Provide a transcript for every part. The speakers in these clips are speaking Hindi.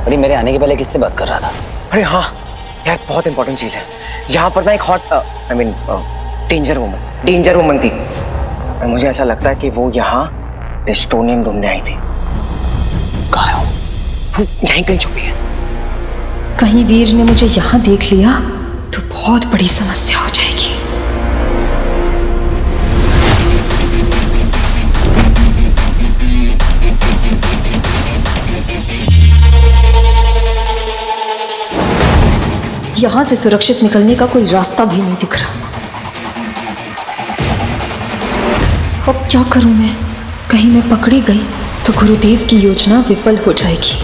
अरे मेरे आने के पहले किससे बात कर रहा था? अरे हाँ यार, बहुत इंपॉर्टेंट चीज है। यहाँ पर ना एक हॉट डेंजर वुमन थी। और मुझे ऐसा लगता है कि वो यहाँ टेस्टोनियम ढूंढने आई थी। कहाँ है वो यहीं कहीं छुपी है। कहीं वीर ने मुझे यहाँ देख लिया तो बहुत बड़ी समस्या हो जाएगी। यहां से सुरक्षित निकलने का कोई रास्ता भी नहीं दिख रहा। अब क्या करूं मैं? कहीं मैं पकड़ी गई तो गुरुदेव की योजना विफल हो जाएगी।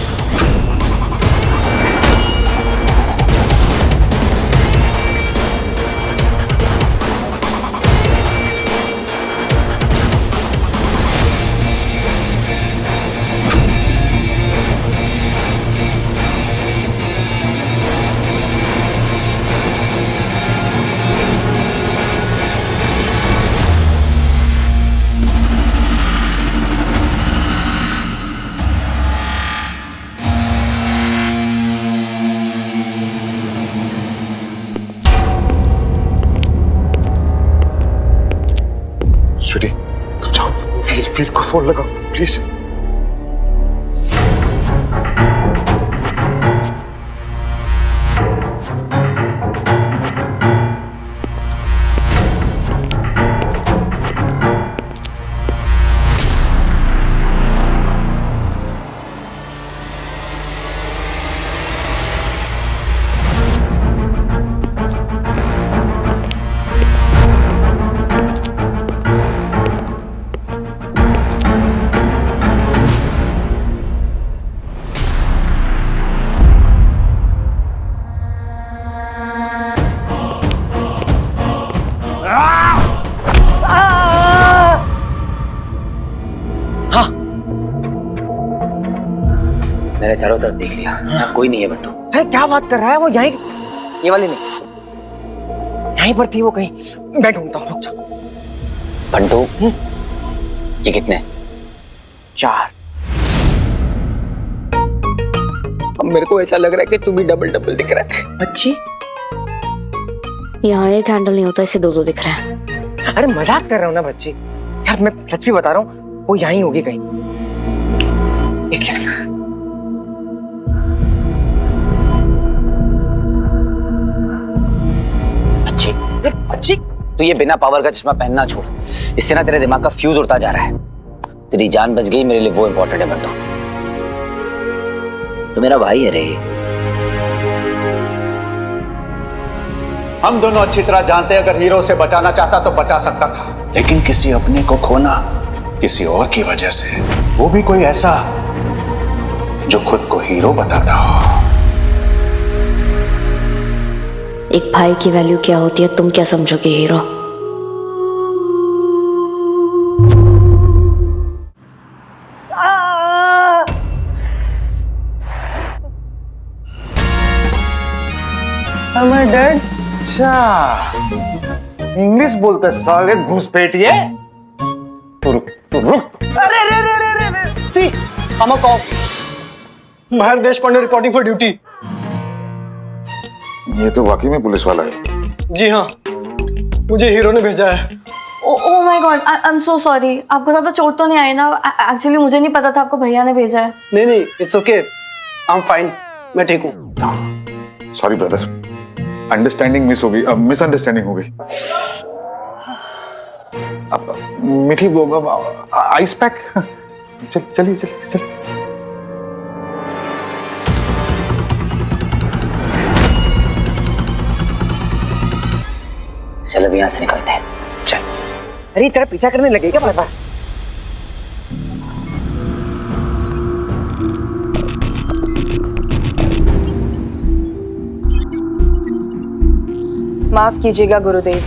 स्वीटी, तुम जाओ, वीर को फोन लगाओ प्लीज। मैंने चारों तरफ देख लिया, यहाँ कोई नहीं है बंटू। अरे क्या बात कर रहा है? वो यहीं, ये वाली नहीं, यहीं पर थी वो कहीं। मैं ढूंढता हूँ, रुक जा। बंटू, ये कितने? 4। अब मेरे को ऐसा लग रहा है कि तू भी डबल डबल दिख रहा है। बच्ची, यहाँ एक हैंडल नहीं होता, इसे 2-2 दिख रहे हैं। अरे मजाक कर रहा हूँ ना बच्ची। यार मैं सच भी बता रहा हूँ, वो यहीं होगी कहीं। एक सेकंड। अच्छी, तू ये बिना पावर का चश्मा पहनना छोड़। इससे ना तेरे दिमाग का फ्यूज उड़ता जा रहा है। तेरी जान बच गई, मेरे लिए वो इंपॉर्टेंट है बंटू। तो मेरा भाई है रे। हम दोनों अच्छी तरह जानते हैं, अगर हीरो से बचाना चाहता तो बचा सकता था, लेकिन किसी अपने को खोना किसी और की वजह से, वो भी कोई ऐसा जो खुद को हीरो बताता हो। एक भाई की वैल्यू क्या होती है तुम क्या समझोगे हीरो? डैड, अच्छा इंग्लिश बोलते साले घुसपैठिए। तू रुक। अरे रे रे रे रे रे, see I'm a cop. Mahar Deshpande reporting for duty. ये तो वाकई में पुलिस वाला है। जी हाँ, मुझे हीरो ने भेजा है। Oh my God, I am so sorry. आपको ज्यादा चोट तो नहीं आई ना? एक्चुअली मुझे नहीं पता था आपको भैया ने भेजा है। नहीं, it's okay, I am fine, मैं ठीक हूँ। सॉरी ब्रदर, अंडरस्टैंडिंग मिस हो गई, मिसअंडरस्टैंडिंग हो गई। अब मीठी आइस पैक। चलिए। चल अब यहाँ से निकलते हैं, चल। अरे तेरा पीछा करने लगे क्या बार-बार? माफ कीजिएगा गुरुदेव,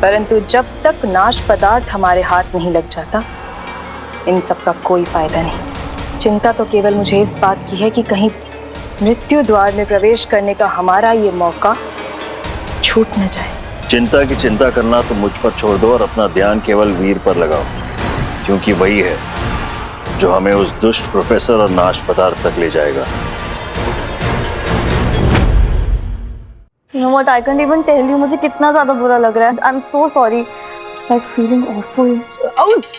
परंतु जब तक नाश पदार्थ हमारे हाथ नहीं लग जाता, इन सब का कोई फायदा नहीं। चिंता तो केवल मुझे इस बात की है कि कहीं मृत्यु द्वार में प्रवेश करने का हमारा ये मौका छूट न जाए। चिंता की चिंता करना तो मुझ पर छोड़ दो और अपना ध्यान केवल वीर पर लगाओ, क्योंकि वही है जो हमें उस दुष्ट प्रोफेसर और नाश पदार्थ तक ले जाएगा। You know what? I can't even tell you मुझे कितना ज़्यादा बुरा लग रहा है. I'm so sorry. It's like feeling awful. Ouch!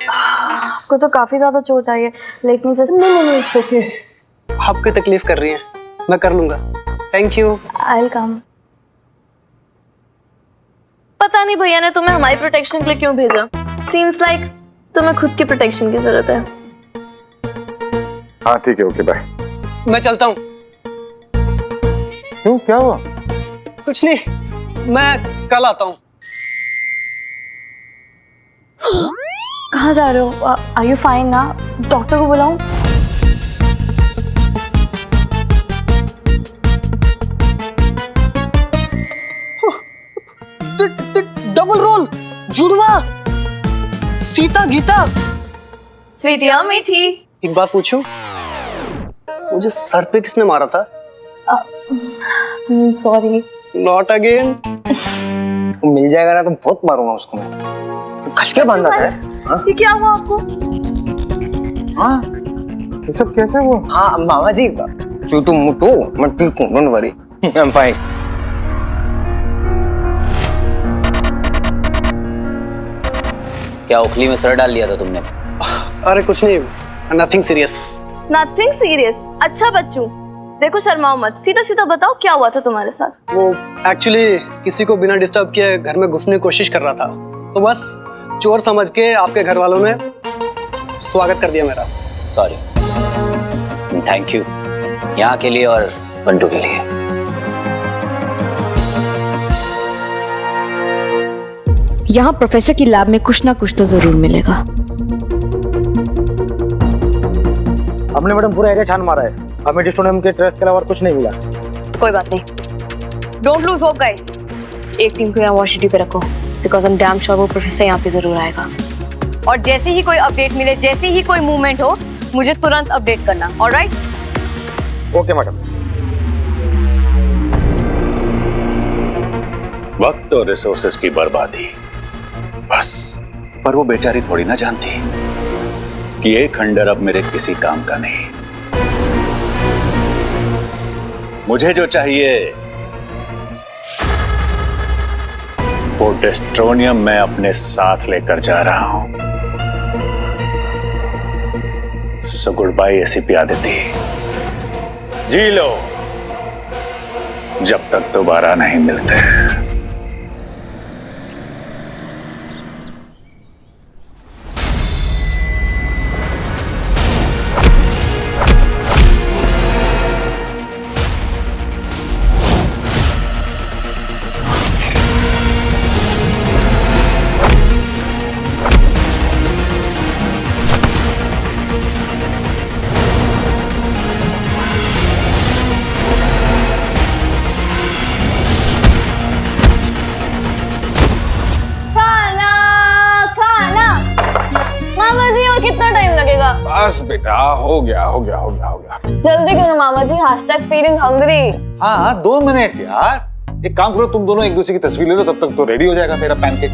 आपको तो काफी ज़्यादा चोट आई है. Let me just. No, it's okay. आपकी तकलीफ कर रही हैं. मैं कर लूँगा. Thank you. I'll come. पता नहीं भैया ने तुम्हें हमारी प्रोटेक्शन के लिए क्यों भेजा. Seems like तुम्हें खुद की प्रोटेक्शन की जरूरत है. हाँ ठीक है, ओके बाय। मैं चलता हूँ. क्यों, क्या हुआ? कुछ नहीं, मैं कल आता हूँ. कहाँ जा रहे हो? Are you fine ना? डॉक्टर को बुलाऊं? डबल रोल, जुड़वा, सीता गीता. स्वीटिया मीठी. एक बात पूछूं? मुझे सर पे किसने मारा था? सॉरी. Not again. मिल जाएगा ना तो बहुत मारूंगा उसको मैं. कस के बांधा है? ये क्या हुआ आपको? हाँ, ये सब कैसे हुआ? हाँ मामा जी, जो तुम मुटो मैं ठीक हूँ. Don't worry, I am fine. क्या उखली में सर डाल लिया था तुमने? अरे कुछ नहीं, नथिंग सीरियस. Nothing serious. अच्छा बच्चों, देखो शर्माओ मत, सीधा सीधा बताओ क्या हुआ था तुम्हारे साथ. वो एक्चुअली किसी को बिना डिस्टर्ब किए घर में घुसने की कोशिश कर रहा था, तो बस चोर समझ के आपके घर वालों ने स्वागत कर दिया मेरा. सॉरी. थैंक यू यहाँ के लिए और बंटू के लिए. यहाँ प्रोफेसर की लैब में कुछ ना कुछ तो जरूर मिलेगा. हमने मैडम पूरा एरिया छान मारा है, हमें डिस्टोनियम के ट्रेस के अलावा कुछ नहीं मिला. कोई बात नहीं. Don't lose hope guys. एक टीम को यहाँ वॉशिटी पे रखो, बिकॉज I'm damn sure वो प्रोफेसर यहाँ पे जरूर आएगा. और जैसे ही कोई अपडेट मिले, जैसे ही कोई मूवमेंट हो, मुझे तुरंत अपडेट करना. ऑलराइट? Okay madam. वक्त और रिसोर्सेज की बर्बादी बस. पर वो बेचारी थोड़ी ना जानती कि ये खंडर अब मेरे किसी काम का नहीं. मुझे जो चाहिए वो डेस्ट्रोनियम मैं अपने साथ लेकर जा रहा हूं. So good bye ACP Aditya. जी लो, जब तक दोबारा नहीं मिलते. कितना टाइम लगेगा? बस बेटा, हो गया. जल्दी करो मामा जी. #feeling hungry. हाँ 2 मिनट यार. एक काम करो, तुम दोनों एक दूसरे की तस्वीर ले लो, तब तक तो रेडी हो जाएगा मेरा पैनकेक.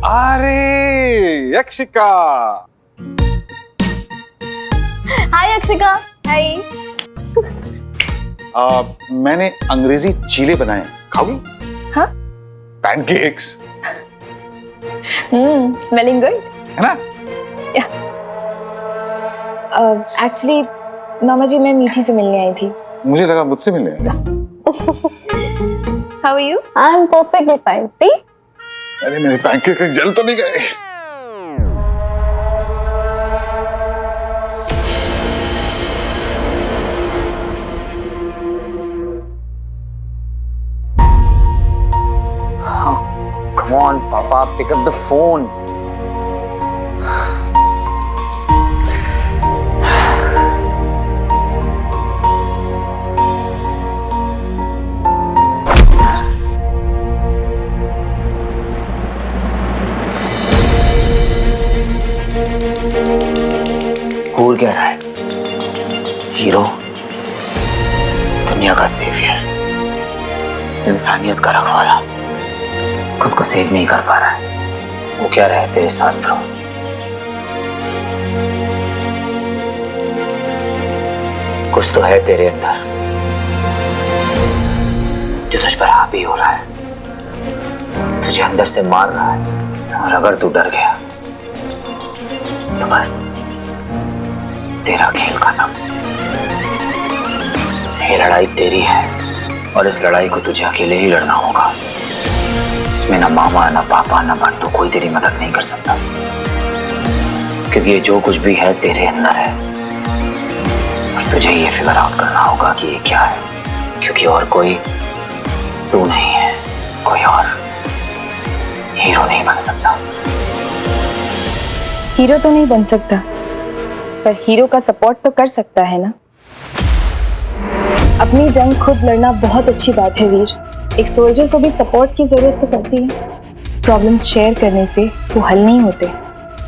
अरे यक्षिका. हाय यक्षिका. हाय. मैंने अंग्रेजी चीले बनाए, खाओगी? हाँ? Pancakes smelling good. है ना? एक्चुअली मामा जी मैं मीठी से मिलने आई थी. मुझे लगा मुझसे मिलने आए. How are you? I'm perfectly fine. See? अरे मेरे पैनकेक जल तो नहीं गए? Come on, Papa, pick up the phone. भूल क्या रहा है? हीरो, दुनिया का सेवियर, इंसानियत का रखवाला, खुद को सेव नहीं कर पा रहा है. वो क्या रहे तेरे साथ ब्रो? कुछ तो है तेरे अंदर जो तुझ पर हावी हो रहा है, तुझे अंदर से मार रहा है, और अगर तू डर गया तो बस तेरा खेल खत्म। ये लड़ाई तेरी है और इस लड़ाई को तुझे अकेले ही लड़ना होगा। इसमें ना मामा, ना पापा, ना बंटू कोई तेरी मदद नहीं कर सकता, क्योंकि ये जो कुछ भी है तेरे अंदर है और तुझे ये फिगर आउट करना होगा कि ये क्या है, क्योंकि और कोई तू नहीं है, कोई और हीरो नहीं बन सकता। हीरो तो नहीं बन सकता, पर हीरो का सपोर्ट तो कर सकता है ना। अपनी जंग खुद लड़ना बहुत अच्छी बात है वीर। एक सोल्जर को भी सपोर्ट की जरूरत तो पड़ती है। प्रॉब्लम्स शेयर करने से वो हल नहीं होते,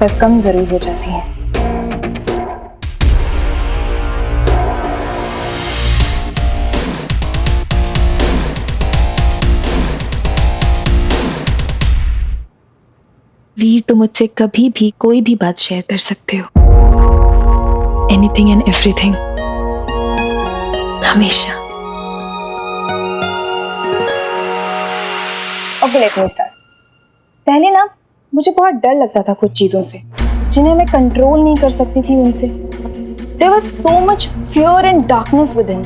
पर कम जरूर हो जाती हैं। वीर, तुम मुझसे कभी भी कोई भी बात शेयर कर सकते हो। एनीथिंग एंड एवरीथिंग, हमेशा। Okay, let me start. पहले ना मुझे बहुत डर लगता था कुछ चीजों से, जिन्हें मैं कंट्रोल नहीं कर सकती थी उनसे। There was so much fear and darkness within.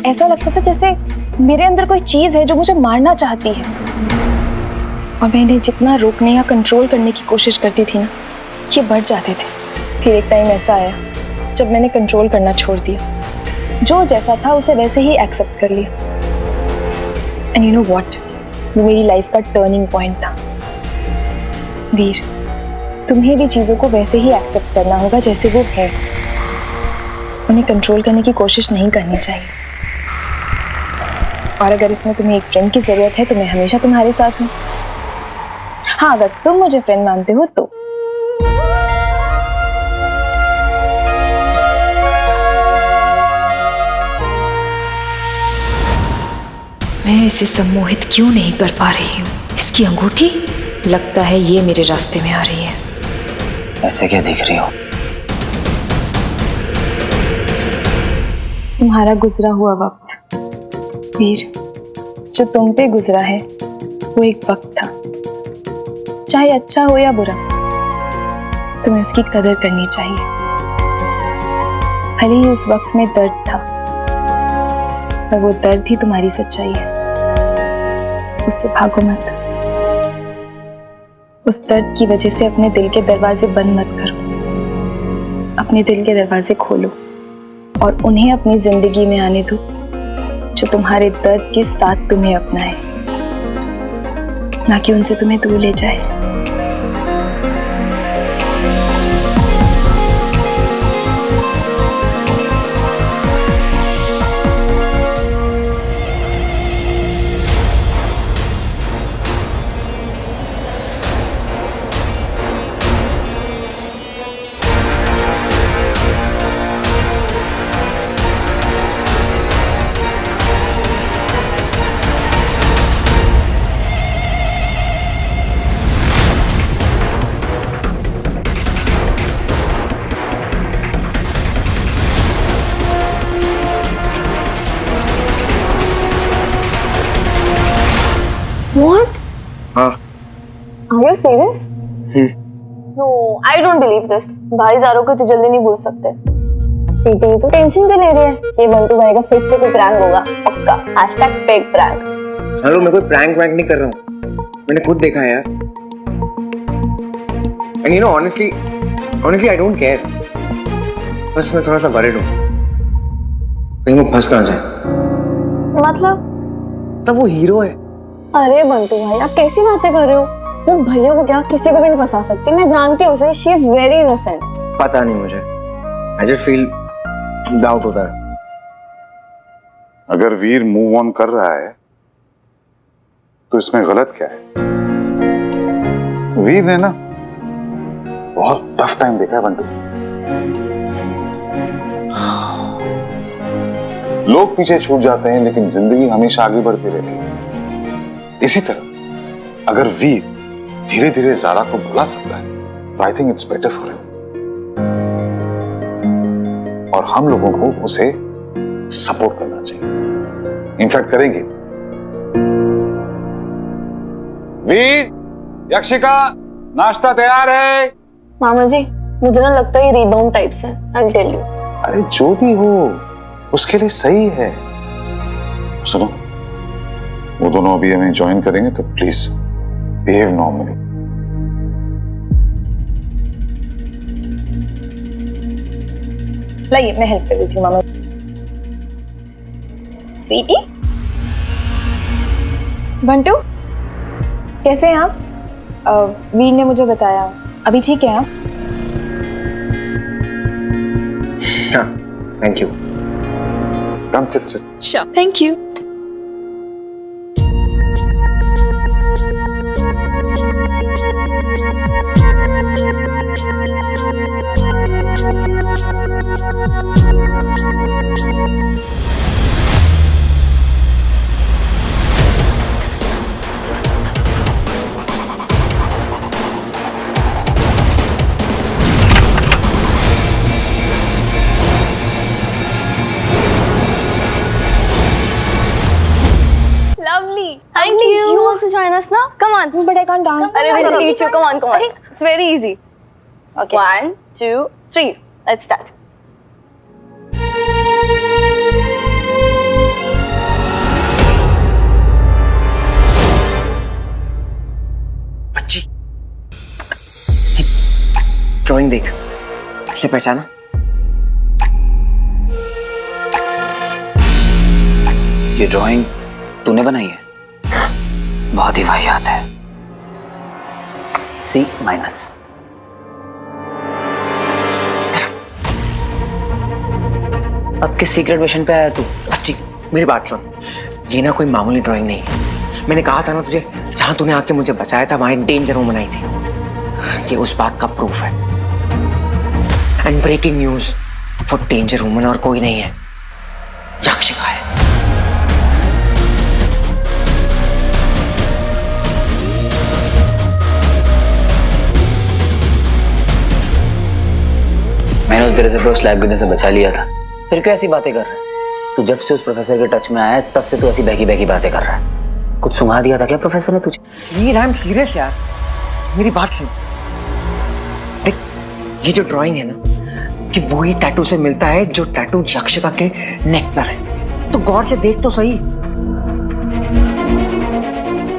ऐसा लगता था जैसे मेरे अंदर कोई चीज है जो मुझे मारना चाहती है, और मैं इन्हें जितना रोकने या कंट्रोल करने की कोशिश करती थी ना, ये बढ़ जाते थे। फिर एक टाइम ऐसा आया जब मैंने कंट्रोल करना छोड़ दिया, जो जैसा था उसे वैसे ही एक्सेप्ट कर लिया। एंड यू नो व्हाट, वो मेरी लाइफ का टर्निंग पॉइंट था। वीर, तुम्हें भी चीजों को वैसे ही एक्सेप्ट करना होगा जैसे वो है। उन्हें कंट्रोल करने की कोशिश नहीं करनी चाहिए। और अगर इसमें तुम्हें एक फ्रेंड की जरूरत है तो मैं हमेशा तुम्हारे साथ हूँ। हाँ, अगर तुम मुझे फ्रेंड मानते हो तो। मैं इसे सम्मोहित क्यों नहीं कर पा रही हूँ? इसकी अंगूठी, लगता है ये मेरे रास्ते में आ रही है। ऐसे क्या देख रही हो? तुम्हारा गुजरा हुआ वक्त वीर, जो तुम पे गुजरा है वो एक वक्त था। चाहे अच्छा हो या बुरा, तुम्हें उसकी कदर करनी चाहिए। भले ही उस वक्त में दर्द था, पर वो दर्द ही तुम्हारी सच्चाई है। उससे भागो मत। उस दर्द की वजह से अपने दिल के दरवाजे बंद मत करो। अपने दिल के दरवाजे खोलो और उन्हें अपनी जिंदगी में आने दो जो तुम्हारे दर्द के साथ तुम्हें अपनाए, ना कि उनसे तुम्हें दूर ले जाए। What? हाँ। Are you serious? No, I don't believe this. भाई ज़ारो को तो जल्दी नहीं भूल सकते। प्रीति तो टेंशन भी ले रही है। ये बंटू भाई का फिर से कोई प्रैंक होगा, पक्का। #fake prank। हेलो, मैं कोई प्रैंक वैंक नहीं कर रहा हूँ, मैंने खुद देखा है यार। And you know, honestly I don't care। बस मैं थोड़ा सा worried हूँ, कहीं वो फंस ना जाए। मतलब? तब वो हीरो है। अरे बंटू भाई, आप कैसी बातें कर रहे हो? वो भैया को क्या किसी को भी नहीं फंसा सकती। मैं जानती हूँ उसे, शी इज वेरी इनोसेंट। पता नहीं मुझे, आई जस्ट फील डाउट होता है। अगर वीर मूव ऑन कर रहा है तो इसमें गलत क्या है? वीर ने ना बहुत टफ टाइम देखा है बंटू। लोग पीछे छूट जाते हैं लेकिन जिंदगी हमेशा आगे बढ़ती रहती है। इसी तरह अगर वीर धीरे धीरे ज़ारा को भुला सकता है तो I think it's better for him, और हम लोगों को उसे सपोर्ट करना चाहिए। इनफैक्ट करेंगे। वीर, यक्षिका, नाश्ता तैयार है। मामा जी, मुझे ना लगता है ये रीबाउंड टाइप्स है। I'll tell you। अरे जो भी हो उसके लिए सही है। सुनो, वो दोनों अभी हमें ज्वाइन करेंगे तो प्लीज बिहेव नॉर्मली। लाइए, मैं हेल्प कर देती हूँ मामा। स्वीटी, बंटू, कैसे हैं आप? वीर ने मुझे बताया, अभी ठीक है आप? हाँ, thank you. Come sit. Sure, thank you. Lovely. Thank you. You also join us now. Come on. But I can't dance. Arey, we'll teach you. Come on. It's very easy. Okay. 1, 2, 3. Let's start. बच्ची, ड्राइंग देख, इसे पहचाना? ये ड्राइंग तूने बनाई है? बहुत ही वाहियात है। C-। अब किस सीक्रेट मिशन पे आया तू? बच्ची, मेरी बात सुन, ये ना कोई मामूली ड्राइंग नहीं है। मैंने कहा था ना तुझे, जहां तूने आके मुझे बचाया था वहां एक डेंजर वुमन आई थी। ये उस बात का प्रूफ है। एंड ब्रेकिंग न्यूज, वो डेंजर वुमन और कोई नहीं है, यक्षिका है। मैंने तेरे से स्लैब गिरने से बचा लिया था, फिर क्यों ऐसी बातें कर रहा है? तू जब से उस प्रोफेसर के टच में आया है तब से तू ऐसी बहकी बातें कर रहा है। कुछ सुना दिया था क्या प्रोफेसर ने तुझे? वीर, आई एम सीरियस यार, मेरी बात सुन। देख, ये जो ड्राइंग है ना, कि वही टैटू से मिलता है जो टैटू यक्षिका के नेक पर है। तो गौर से देख तो सही।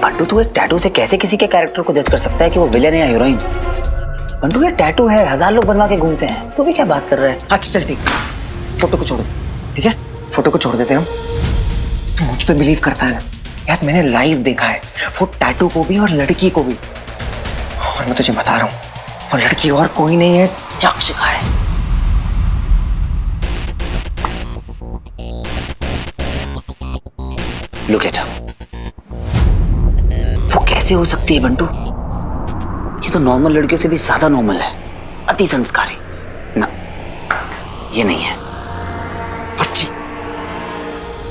बंटू, तू एक टैटू से कैसे किसी के कैरेक्टर को जज कर सकता है कि वो विलेन है या हीरोइन? बंटू, ये टैटू है, 1000 लोग बनवा के घूमते हैं, तू भी क्या बात कर रहा है? अच्छा चल ठीक, फोटो को छोड़ दे, ठीक है? फोटो को छोड़ देते हम। मुझ पे बिलीव करता है ना यार, मैंने लाइव देखा है वो टैटू को भी और लड़की को भी। और मैं तुझे बता रहा हूँ, वो लड़की और कोई नहीं है, यक्षिका है। Look at her. वो कैसे हो सकती है बंटू? ये तो नॉर्मल लड़कियों से भी ज्यादा नॉर्मल है, अति संस्कारी। ना, ये नहीं है। बच्ची,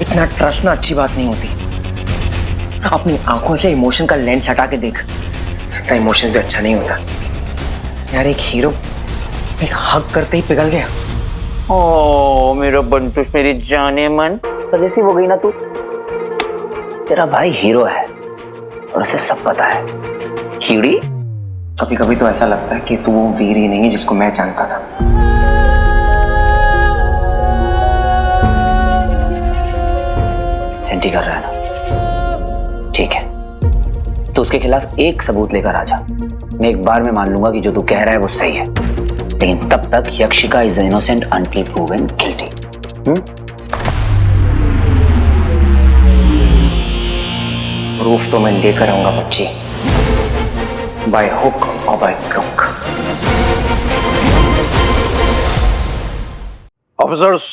इतना ट्रस्ट ना अच्छी बात नहीं होती। अपनी आंखों से इमोशन का लेंस हटा के देख, इतना इमोशन भी अच्छा नहीं होता यार। एक हीरो एक हग करते ही पिघल गया। ओ मेरा बंटू, मेरी जाने मन, बस ऐसी हो गई ना तू। तेरा भाई हीरो है और उसे सब पता है। कीड़ी, कभी कभी तो ऐसा लगता है कि तू वो वीर ही नहीं है जिसको मैं जानता था। सेंटी कर रहा है ना? ठीक है, तो उसके खिलाफ एक सबूत लेकर आ जा। मैं एक बार में मान लूंगा कि जो तू कह रहा है वो सही है, लेकिन तब तक Yakshika is innocent until proven guilty. Proof तो मैं लेकर आऊंगा बच्ची, बाय हुक और बाय क्रुक। ऑफिसर्स,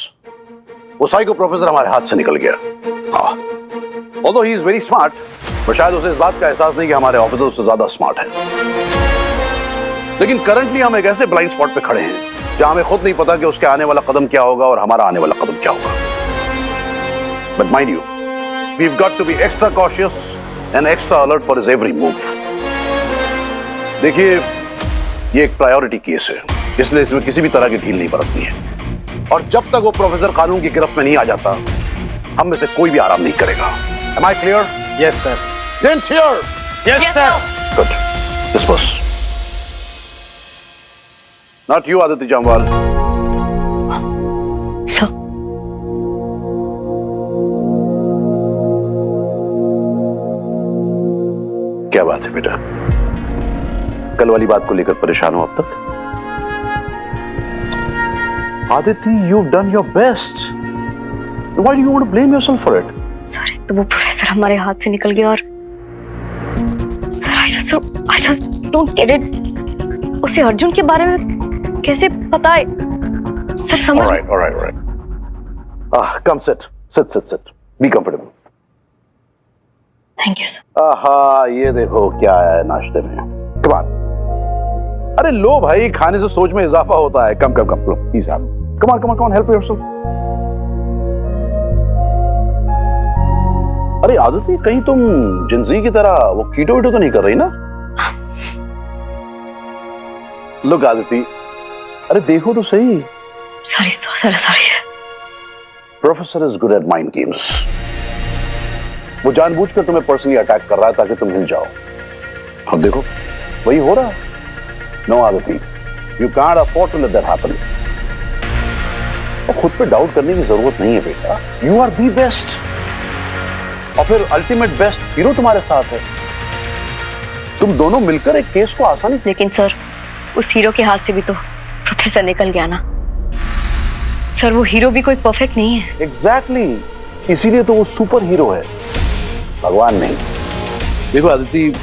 वो साइको प्रोफेसर हमारे हाथ से निकल गया। हाँ, although he is very smart, पर शायद उसे इस बात का एहसास नहीं कि हमारे ऑफिसर उससे ज्यादा स्मार्ट हैं। लेकिन करंटली हम एक ऐसे ब्लाइंड स्पॉट पे खड़े हैं जहां हमें खुद नहीं पता कि उसके आने वाला कदम क्या होगा और हमारा आने वाला कदम क्या होगा। But mind you, we've got to be extra cautious and extra alert for his every move. देखिए, ये एक प्रायोरिटी केस है, इसलिए इसमें किसी भी तरह की ढील नहीं बरतनी है। और जब तक वो प्रोफेसर कानून की गिरफ्त में नहीं आ जाता, हम में से कोई भी आराम नहीं करेगा। Am I clear? Yes sir. Then cheer! Yes, sir. Good. Disperse. Not you, Aditi Jamwal. Sir क्या बात है बेटा? कल वाली बात को लेकर परेशान हो अब तक? Aditi, you've done your best. Why do you want to blame yourself for it? Sorry, तो वो प्रोफेसर हमारे हाथ से निकल गया और sir I just don't get it. उसे अर्जुन के बारे में कैसे पता है सर? समझ All right. Come sit. Sit. Be comfortable. Thank you sir. आहा, ये देखो क्या है नाश्ते में। Come on. अरे लो भाई, खाने से सोच में इजाफा होता है। कम लो, प्लीज आप। Come on, help yourself. अरे आदिति, कहीं तुम जिंदगी की तरह वो कीटो तो नहीं कर रही ना? Look आदिति, अरे देखो तो सही। Sorry. Professor is good at mind games. वो जानबूझकर तुम्हें पर्सनली अटैक कर रहा है ताकि तुम हिल जाओ। अब देखो वही हो रहा। No Aditi, you can't afford to let that happen. और खुद पे डाउट करने की जरूरत नहीं है बेटा। यू आर दी बेस्ट, और फिर अल्टीमेट बेस्ट हीरो तुम्हारे साथ है। तुम दोनों मिलकर एक केस को आसानी। लेकिन सर, उस हीरो के हाथ से भी तो प्रोफेसर निकल गया ना। सर, वो हीरो भी कोई परफेक्ट नहीं है। एग्जैक्टली, इसीलिए तो वो सुपर हीरो है, भगवान नहीं। देखो Aditi,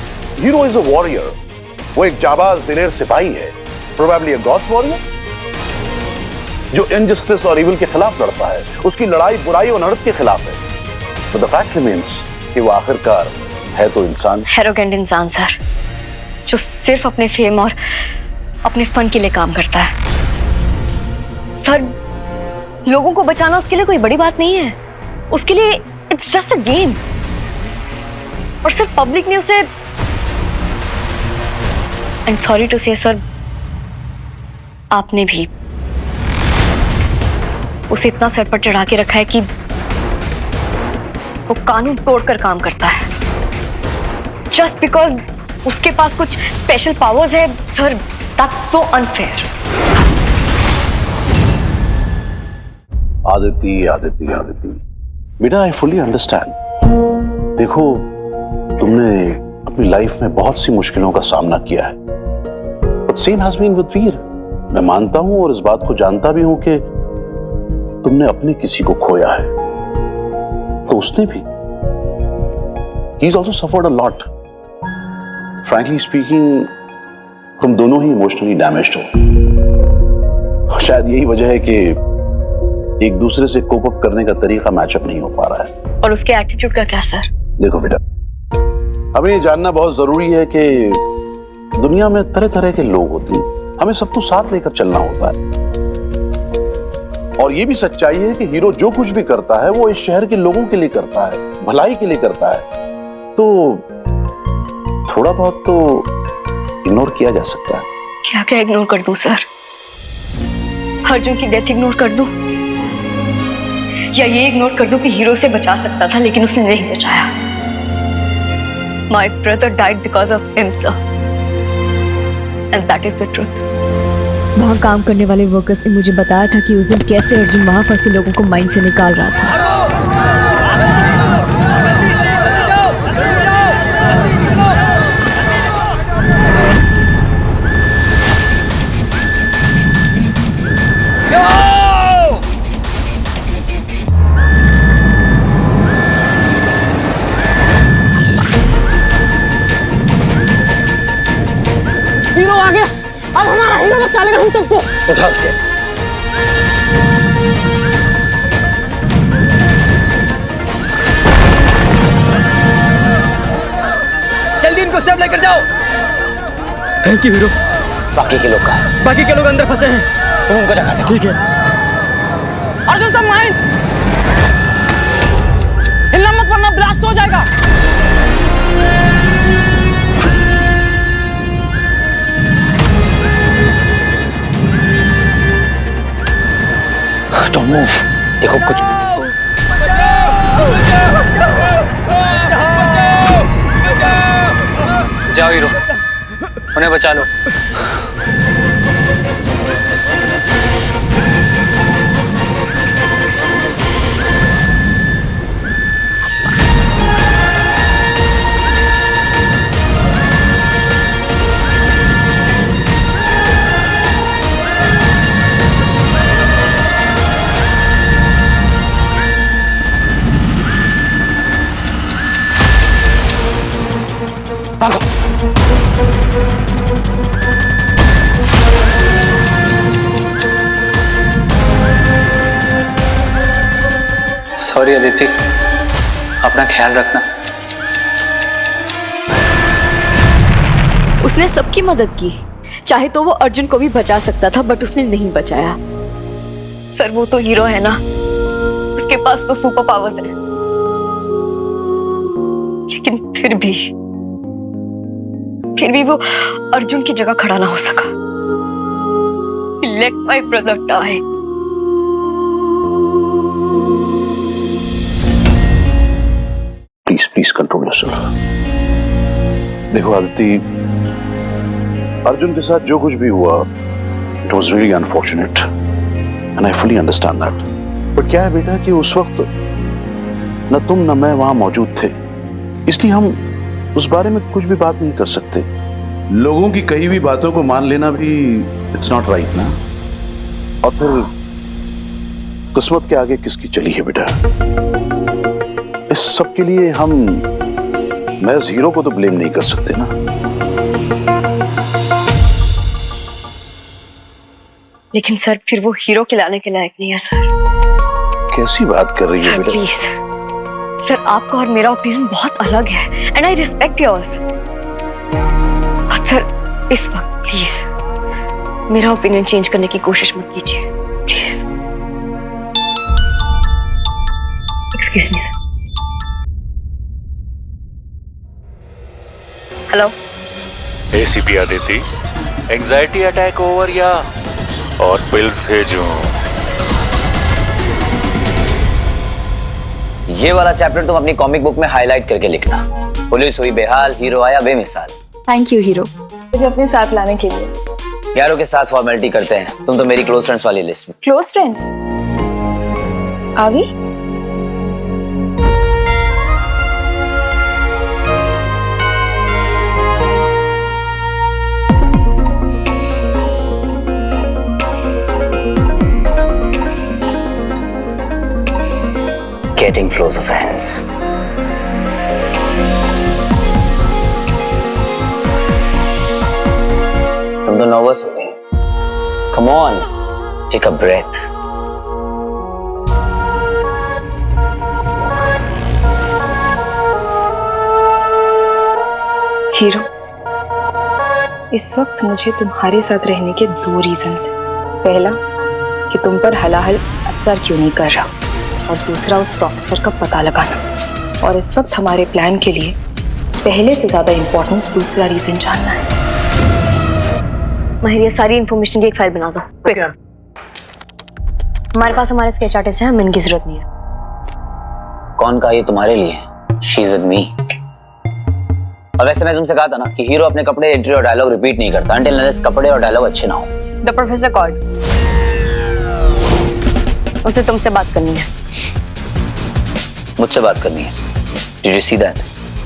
hero is a warrior. वो एक जाबाज दिलेर सिपाही है, प्रोबेबली अ गॉड्स वॉरियर, जो इनजस्टिस और इविल के खिलाफ लड़ता है। उसकी लड़ाई बुराई और नरक के खिलाफ है। But the fact remains कि वो आखिरकार है तो इंसान। एरोगेंट इंसान सर, जो सिर्फ अपने फेम और अपने फन के लिए काम करता है। सर, लोगों को बचाना उसके लिए कोई बड़ी बात नहीं है। उसके लिए इट्स जस्ट अ गेम। और सर, पब्लिक ने उसे, एंड सॉरी टू से सर, आपने भी उसे इतना सर पर चढ़ा के रखा है कि वो कानून तोड़कर काम करता है जस्ट बिकॉज उसके पास कुछ स्पेशल पावर्स है। Sir, that's so unfair. Aditi बेटा, आई फुली अंडरस्टैंड। देखो, तुमने अपनी लाइफ में बहुत सी मुश्किलों का सामना किया है, but same has been with Veer. मैं मानता हूं और इस बात को जानता भी हूं कि तुमने अपने किसी को खोया है, तो उसने भी। He's also suffered a lot. Frankly speaking, तुम दोनों ही इमोशनली डैमेज्ड हो। शायद यही वजह है कि एक दूसरे से कोप अप करने का तरीका मैचअप नहीं हो पा रहा है। और उसके एटीट्यूड का क्या सर? देखो बेटा, हमें ये जानना बहुत जरूरी है कि दुनिया में तरह तरह के लोग होते हैं। हमें सबको साथ लेकर चलना होता है। और ये भी सच्चाई है कि हीरो जो कुछ भी करता है वो इस शहर के लोगों के लिए करता है, भलाई के लिए करता है। तो थोड़ा बहुत तो इग्नोर किया जा सकता है। क्या क्या इग्नोर कर दूं सर? अर्जुन की डेथ इग्नोर कर दूं, या ये इग्नोर कर दूं कि हीरो से बचा सकता था लेकिन उसने नहीं बचाया? My brother died because of him sir, and that is the truth. वहाँ काम करने वाले वर्कर्स ने मुझे बताया था कि उस दिन कैसे अर्जुन वहाँ फंसे लोगों को माइंड से निकाल रहा था। हीरो आ गया, अब हमारा हीरो बचा लेगा हम सबको। उठाओ से। जल्दी इनको सब लेकर जाओ। Thank you hero. बाकी के लोग का है? बाकी के लोग अंदर फंसे हैं, तुम उनको जगा दो। ठीक है। अर्जुन सब माइंड हिलना मत वरना ब्लास्ट हो जाएगा। Don't move. देखो कुछ जाओ हीरो, उन्हें बचा लो। सॉरी अदिति, अपना ख्याल रखना। उसने सबकी मदद की, चाहे तो वो अर्जुन को भी बचा सकता था, बट उसने नहीं बचाया। सर वो तो हीरो है ना, उसके पास तो सुपर पावर्स है, लेकिन फिर भी वो अर्जुन की जगह खड़ा ना हो सका। Let my brother die. Please control yourself. देखो आदिति, अर्जुन के साथ जो कुछ भी हुआ, it was really unfortunate and I fully understand that. But क्या है बेटा कि उस वक्त न तुम न मैं वहां मौजूद थे, इसलिए हम उस बारे में कुछ भी बात नहीं कर सकते। लोगों की कही हुई बातों को मान लेना भी इट्स नॉट राइट ना। और फिर किस्मत के आगे किसकी चली है बेटा। इस सब के लिए हम महज हीरो को तो ब्लेम नहीं कर सकते ना। लेकिन सर फिर वो हीरो खिलाने के लायक नहीं है सर। कैसी बात कर रही है बेटा? प्लीज सर, आपका और मेरा ओपिनियन बहुत अलग है and I respect yours. But sir इस वक्त प्लीज मेरा ओपिनियन चेंज करने की कोशिश मत कीजिए please. Excuse me sir. Hello ACP Aditi, anxiety attack over या और पिल्स भेजूं? ये वाला चैप्टर तुम अपनी कॉमिक बुक में हाईलाइट करके लिखना। पुलिस हुई बेहाल, हीरो आया बेमिसाल। थैंक यू हीरो, मुझे अपने साथ लाने के लिए। यारों के साथ फॉर्मेलिटी करते हैं, तुम तो मेरी क्लोज फ्रेंड्स वाली लिस्ट में। Close friends? आवी? Getting closer friends. तुम तो नर्वस हो गई। Come on, take a breath. Hero, इस वक्त मुझे तुम्हारे साथ रहने के 2 रीजंस हैं। पहला कि तुम पर हलाहल असर क्यों नहीं कर रहा, और दूसरा उस प्रोफेसर का पता लगाना। और इस वक्त हमारे प्लान के लिए पहले से ज्यादा इंपॉर्टेंट दूसरा रीजन जानना है। माहिर, ये सारी इंफॉर्मेशन की एक फाइल बना दो। हमारे पास हमारे स्केच आर्टिस्ट हैं, हमें इनकी जरूरत नहीं है। कौन कहा ये तुम्हारे लिए? She's with me. और वैसे मैं तुमसे कहा था ना कि हीरो अपने कपड़े, एंट्री और डायलॉग रिपीट नहीं करता until unless कपड़े और डायलॉग अच्छे ना हो। द प्रोफेसर कॉल्ड, उसे तुमसे बात करनी है। मुझसे बात करनी है? Did you see that?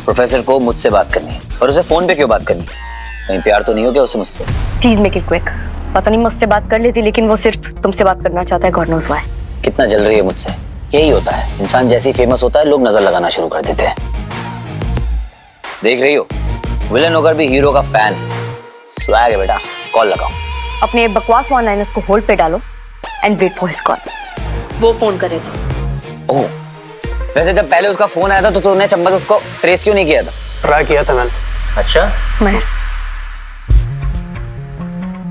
Professor को मुझसे बात करनी है, और उसे फोन पे क्यों बात करनी है? कहीं प्यार तो नहीं हो गया उसे मुझसे? Please make it quick. पता नहीं मुझसे बात कर लेती, लेकिन वो सिर्फ तुमसे बात करना चाहता है। God knows why. कितना जल रही है मुझसे। यही होता है, इंसान जैसे ही फेमस होता है लोग नजर लगाना शुरू कर देते हैं। देख रही हो, विलन होकर भी हीरो का फैन है। स्वैग है बेटा। कॉल लगाओ। अपने बकवास वन लाइनर्स को होल्ड पे डालो and wait for his call. वो फोन करेगा। ओह, वैसे जब पहले उसका फोन आया था तो तूने चंबक उसको ट्रेस क्यों नहीं किया था? ट्राई किया था मैंने। अच्छा, मैं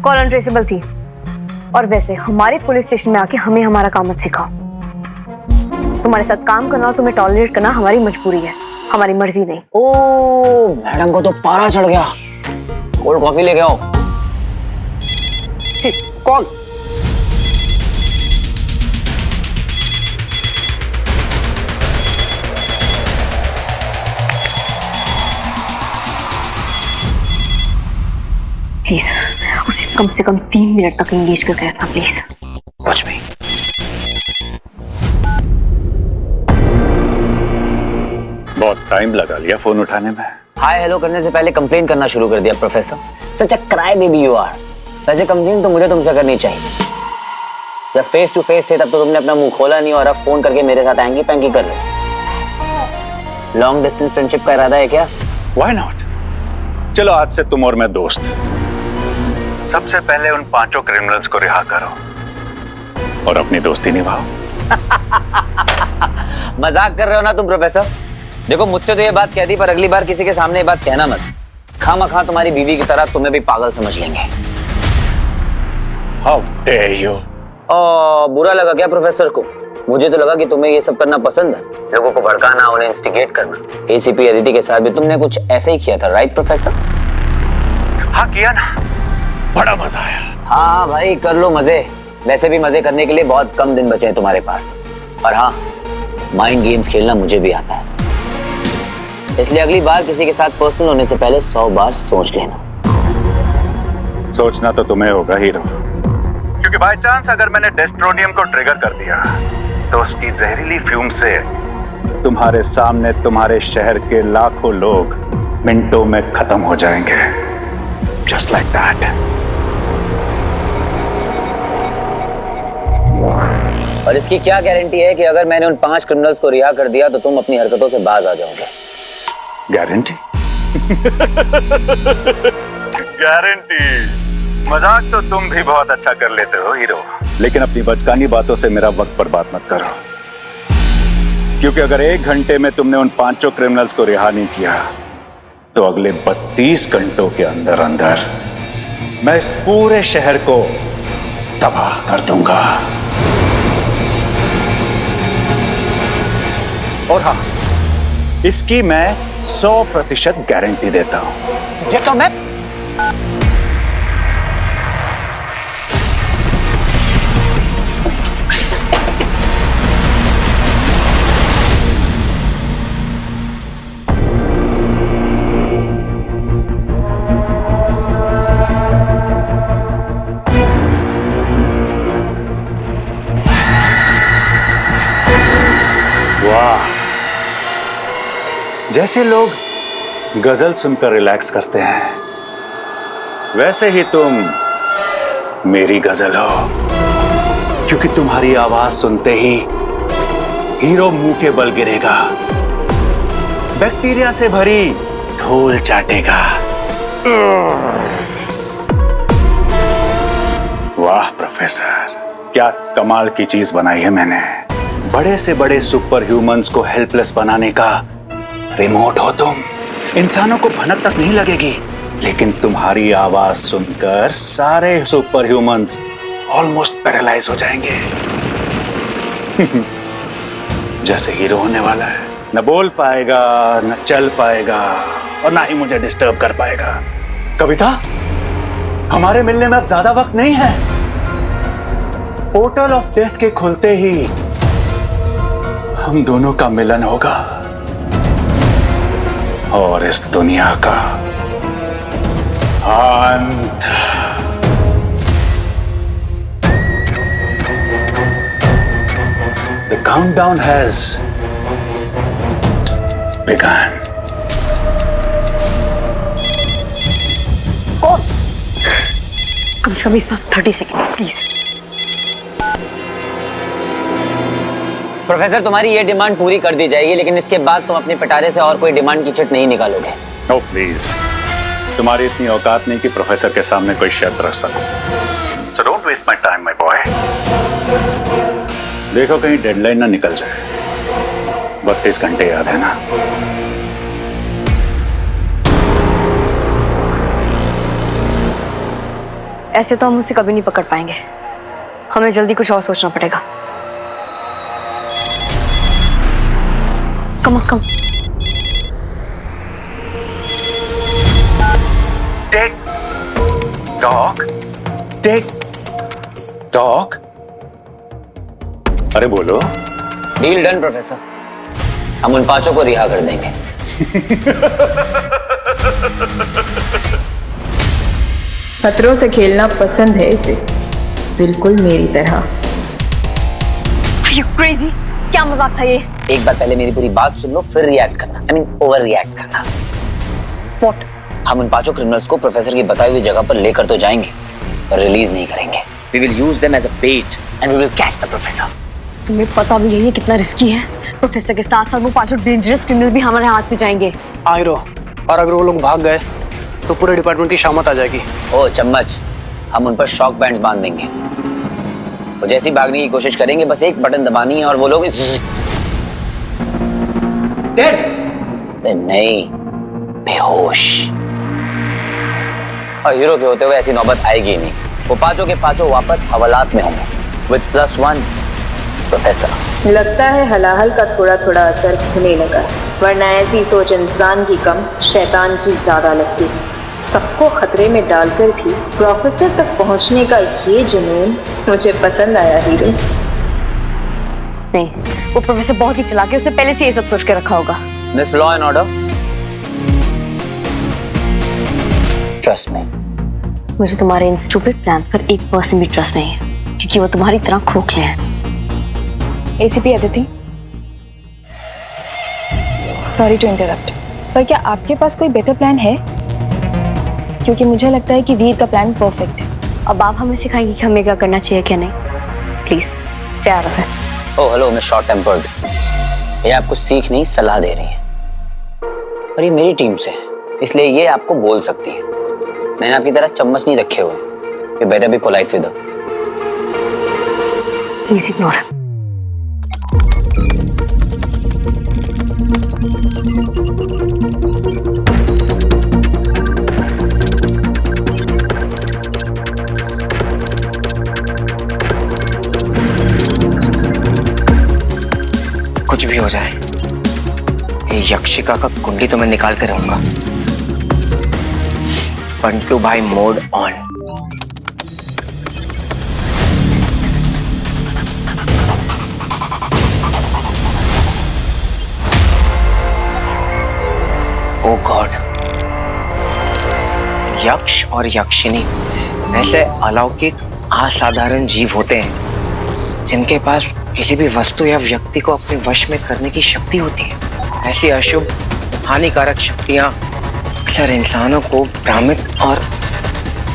कॉल अनट्रेसेबल थी। और वैसे हमारे पुलिस स्टेशन में आके हमें हमारा काम मत सिखाओ। तुम्हारे साथ काम करना और तुम्हें टॉलरेट करना हमारी मजबूरी है, हमारी मर्जी नहीं। ओह, मैडम को तो पारा चढ़ गया। कोल्ड कॉफी लेके आओ। कौन? प्लीज उसे कम से कम 3 मिनट तक एंगेज करके रखना प्लीज। वॉच मी। बहुत टाइम लगा लिया फोन उठाने में। हाय हेलो करने से पहले कंप्लेन करना शुरू कर दिया professor. Such a cry baby you are. वैसे कंप्लेन तो मुझे तुमसे करनी चाहिए। जब फेस टू फेस थे तब तो तुमने अपना मुंह खोला नहीं और अब फोन करके मेरे साथ एंगी पैंगी कर रहे। लॉन्ग डिस्टेंस फ्रेंडशिप का इरादा है क्या? Why not? चलो आज से तुम और मैं दोस्त। सबसे पहले उन 5 क्रिमिनल्स को रिहा करो और अपनी दोस्ती निभाओ। मजाक कर रहे हो ना तुम प्रोफेसर? देखो मुझसे तो ये बात कह दी, पर अगली बार किसी के सामने ये बात कहना मत। खामखा तुम्हारी बीवी की तरह तुम्हें भी पागल समझ लेंगे। How dare you? बुरा लगा क्या प्रोफेसर को? मुझे तो लगा कि तुम्हें ये सब करना पसंद है, लोगों को भड़काना, उन्हें इंस्टिगेट करना। एसीपी अदिति के साथ भी तुमने कुछ ऐसे ही किया था, राइट प्रोफेसर? हाँ किया ना, बड़ा मजा आया। हाँ भाई कर लो मजे। वैसे भी मजे करने के लिए बहुत कम दिन बचे हैं तुम्हारे पास। और हाँ, माइंड गेम्स खेलना मुझे भी आता है, इसलिए अगली बार किसी के साथ पर्सनल होने से पहले 100 बार सोच लेना। सोचना तो तुम्हें होगा हीरो, क्योंकि बाय चांस अगर मैंने डेस्ट्रोनियम को ट्रिगर कर दिया तो उसकी जहरीली फ्यूम से तुम्हारे सामने तुम्हारे शहर के लाखों लोग मिनटों में खत्म हो जाएंगे। Just like that. और इसकी क्या गारंटी है कि अगर मैंने उन 5 क्रिमिनल्स को रिहा कर दिया तो तुम अपनी हरकतों से बाज आ जाओगे? गारंटी? गारंटी? मजाक तो तुम भी बहुत अच्छा कर लेते हो हीरो, लेकिन अपनी बचकानी बातों से मेरा वक्त बर्बाद मत करो, क्योंकि अगर 1 घंटे में तुमने उन 5 क्रिमिनल्स को रिहा नहीं किया तो अगले 32 घंटों के अंदर अंदर मैं इस पूरे शहर को तबाह कर दूंगा। और हाँ, इसकी मैं 100% गारंटी देता हूं। तुझे तो मैं जैसे लोग गजल सुनकर रिलैक्स करते हैं, वैसे ही तुम मेरी गजल हो, क्योंकि तुम्हारी आवाज सुनते ही हीरो मुंह के बल गिरेगा, बैक्टीरिया से भरी धूल चाटेगा। वाह प्रोफेसर, क्या कमाल की चीज बनाई है मैंने। बड़े से बड़े सुपर ह्यूमंस को हेल्पलेस बनाने का रिमोट हो तुम। इंसानों को भनक तक नहीं लगेगी, लेकिन तुम्हारी आवाज सुनकर सारे सुपर ह्यूमंस ऑलमोस्ट पैरालाइज हो जाएंगे। जैसे हीरो होने वाला है, न बोल पाएगा, न चल पाएगा, और ना ही मुझे डिस्टर्ब कर पाएगा। कविता, हमारे मिलने में अब ज्यादा वक्त नहीं है। पोर्टल ऑफ डेथ के खुलते ही हम दोनों का मिलन होगा और इस दुनिया का अंत। The countdown has begun. कम से कम इस 30 सेकेंड्स प्लीज। प्रोफेसर, तुम्हारी ये डिमांड पूरी कर दी जाएगी, लेकिन इसके बाद तुम अपने पिटारे से और कोई डिमांड की चिट नहीं निकालोगे। ओह प्लीज, तुम्हारी इतनी औकात नहीं कि प्रोफेसर के सामने कोई शर्त रख सको। So don't waste my time, my boy. देखो कहीं डेडलाइन ना निकल जाए। 32 घंटे याद है ना? ऐसे तो हम उसे कभी नहीं पकड़ पाएंगे, हमें जल्दी कुछ और सोचना पड़ेगा। Come come. Tick tock, tick tock. अरे बोलो। डील डन प्रोफेसर, हम उन 5 को रिहा कर देंगे। खतरों से खेलना पसंद है इसे, बिल्कुल मेरी तरह। Are you crazy? क्या मजाक था ये? एक बार पहले मेरी पूरी बात सुन लो, फिर रिएक्ट करना। आई मीन ओवर रिएक्ट करना। What? हम उन 5 क्रिमिनल्स को प्रोफेसर की बताई हुई जगह पर लेकर तो जाएंगे, पर रिलीज नहीं करेंगे। We will use them as a bait and we will catch the professor. तुम्हें पता भी है ये कितना रिस्की है। प्रोफेसर के साथ साथ वो 5 डेंजरस क्रिमिनल भी हमारे हाथ से जाएंगे। हीरो, और अगर वो लोग भाग गए तो पूरे डिपार्टमेंट की शामत आ जाएगी। ओ चम्मच, हम उन पर शॉक बैंड बांध देंगे। वो जैसे ही भागने की कोशिश करेंगे, बस एक बटन दबानी है और वो लोग नहीं, बेहोश। और हीरो के होते हुए ऐसी नौबत आएगी ही नहीं। वो 5 के 5 वापस हवालात में होंगे विद +1 प्रोफेसर। लगता है हलाहल का थोड़ा थोड़ा असर होने लगा, वरना ऐसी सोच इंसान की कम, शैतान की ज्यादा लगती। सबको खतरे में डालकर भी प्रोफेसर तक पहुंचने का ये जुनून मुझे पसंद आया हीरो। नहीं, वो प्रोफेसर बहुत ही चालाक है, उसने पहले से ये सब सोच के रखा होगा। Miss law and order, trust me. मुझे तुम्हारे इन स्टूपिड प्लान्स पर 1% भी ट्रस्ट नहीं है, क्योंकि वो तुम्हारी तरह खोखले हैं। ACP Aditi, sorry to interrupt, पर क्या आपके पास कोई बेटर प्लान है? क्योंकि मुझे लगता है कि वीर का प्लान परफेक्ट है। अब आप हमें सिखाएंगे कि हमें क्या करना चाहिए क्या नहीं। Please stay out of it. Oh hello miss short tempered, ये आपको सीख नहीं सलाह दे रही है, और ये मेरी टीम से है, इसलिए ये आपको बोल सकती है। मैंने आपकी तरह चम्मच नहीं रखे हुए। You better be polite with her. Please ignore him. कुछ भी हो जाए, ये यक्षिका का कुंडली तो मैं निकाल कर रहूंगा। बंटू भाई मोड ऑन। ओ गॉड, यक्ष और यक्षिनी ऐसे अलौकिक असाधारण जीव होते हैं जिनके पास किसी भी वस्तु या व्यक्ति को अपने वश में करने की शक्ति होती है। ऐसी अशुभ हानिकारक शक्तियां अक्सर इंसानों को भ्रमित और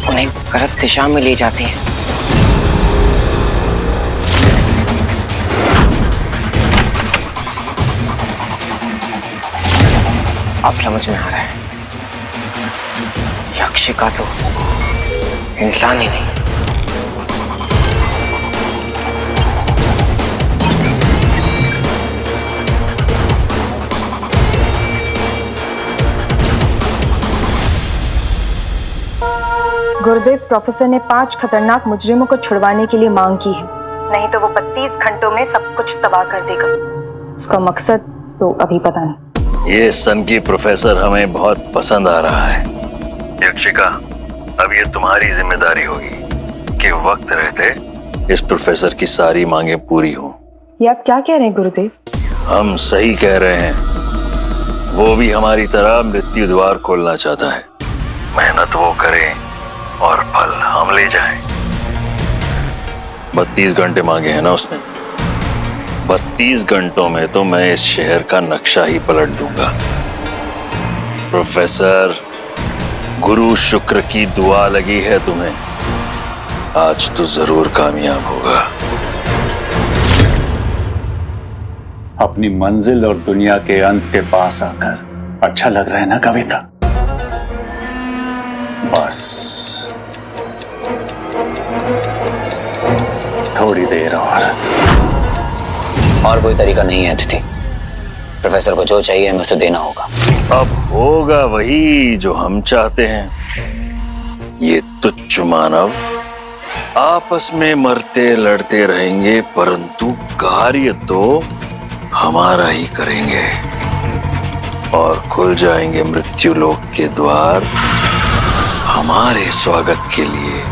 उन्हें गलत दिशा में ले जाती हैं। अब समझ में आ रहा है, यक्षिका तो इंसान ही नहीं। गुरुदेव, प्रोफेसर ने 5 खतरनाक मुजरिमों को छुड़वाने के लिए मांग की है, नहीं तो वो 32 घंटों में सब कुछ तबाह कर देगा। उसका मकसद तो अभी पता नहीं। ये सन की प्रोफेसर हमें बहुत पसंद आ रहा है। यक्षिका, अब ये तुम्हारी जिम्मेदारी होगी कि वक्त रहते इस प्रोफेसर की सारी मांगे पूरी हो। ये आप क्या कह रहे हैं गुरुदेव? हम सही कह रहे हैं। वो भी हमारी तरह मृत्यु द्वार खोलना चाहता है। मेहनत वो करे और फल हम ले जाएं। 32 घंटे मांगे हैं ना उसने। 32 घंटों में तो मैं इस शहर का नक्शा ही पलट दूंगा। प्रोफेसर, गुरु शुक्र की दुआ लगी है तुम्हें, आज तो जरूर कामयाब होगा। अपनी मंजिल और दुनिया के अंत के पास आकर अच्छा लग रहा है ना कविता? बस थोड़ी देर और कोई तरीका नहीं है अतिथि। प्रोफेसर को जो चाहिए हमें उसे देना होगा। अब होगा वही जो हम चाहते हैं। ये तुच्छ मानव आपस में मरते लड़ते रहेंगे, परंतु कार्य तो हमारा ही करेंगे और खुल जाएंगे मृत्यु लोक के द्वार हमारे स्वागत के लिए,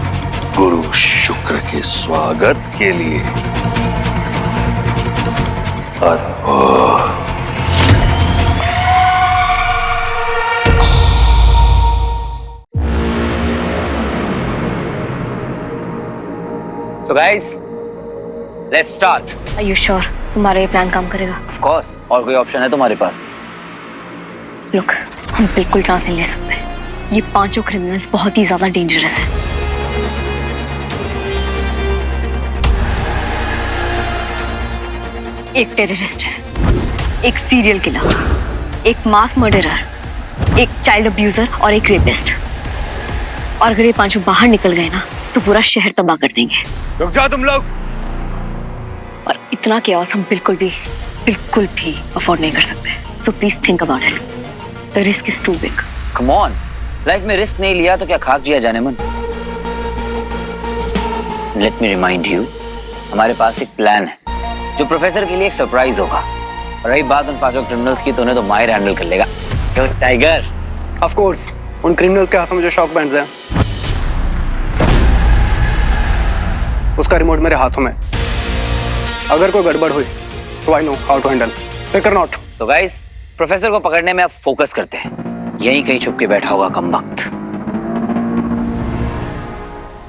गुरु शुक्र के स्वागत के लिए। अद्भुत। So guys, let's start. Are you sure तुम्हारा ये प्लान काम करेगा? Of course. और कोई ऑप्शन है तुम्हारे पास? Look, हम बिल्कुल चांस नहीं ले सकते। ये पांचों क्रिमिनल्स बहुत ही ज्यादा डेंजरस हैं। एक टेररिस्ट है, एक सीरियल किलर, एक मास मर्डरर, एक चाइल्ड अब्यूजर और एक रेपिस्ट। और अगर ये पांचों बाहर निकल गए ना तो पूरा शहर तबाह कर देंगे। रुक जाओ तुम लोग। और इतना केओस हम बिल्कुल भी अफोर्ड नहीं कर सकते। So please think about it. The risk is too big. Come on. Life में रिस्क नहीं लिया तो क्या खाक जिया जाने मन। Let me remind you, हमारे पास एक प्लान है जो प्रोफेसर के लिए एक सरप्राइज होगा। रही बात उन पांचों क्रिमिनल्स की तो उन्हें तो माहिर हैंडल कर लेगा। क्यों टाइगर? ऑफ कोर्स उन क्रिमिनल्स के हाथों में जो शॉक बैंड्स हैं उसका रिमोट मेरे हाथों में। अगर कोई गड़बड़ हुई तो I know how to handle. फिकर नॉट। तो गाइस, प्रोफेसर को पकड़ने में अब फोकस करते हैं। यहीं कहीं छुप के बैठा होगा कमबख्त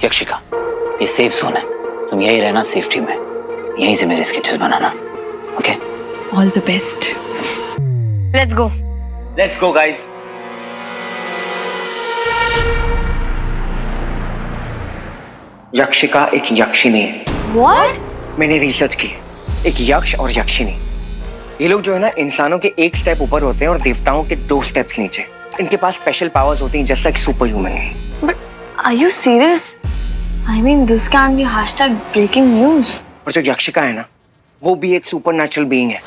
यक्षिका। ये सेफ जोन है, तुम यही रहना सेफ्टी में। यहीं से मेरे स्केचेस बनाना। Okay? All the best. Let's go. Let's go guys. Yakshika एक यक्षिनी है। व्हाट? मैंने रिसर्च की। एक यक्ष और यक्षिनी, ये लोग जो है ना इंसानों के एक स्टेप ऊपर होते हैं और देवताओं के 2 स्टेप्स नीचे। इनके पास स्पेशल पावर्स होती हैं just like super humans. But are you serious? I mean, this can be #breaking news. और जो यक्षिका है ना वो भी एक सुपरनैचुरल बीइंग है।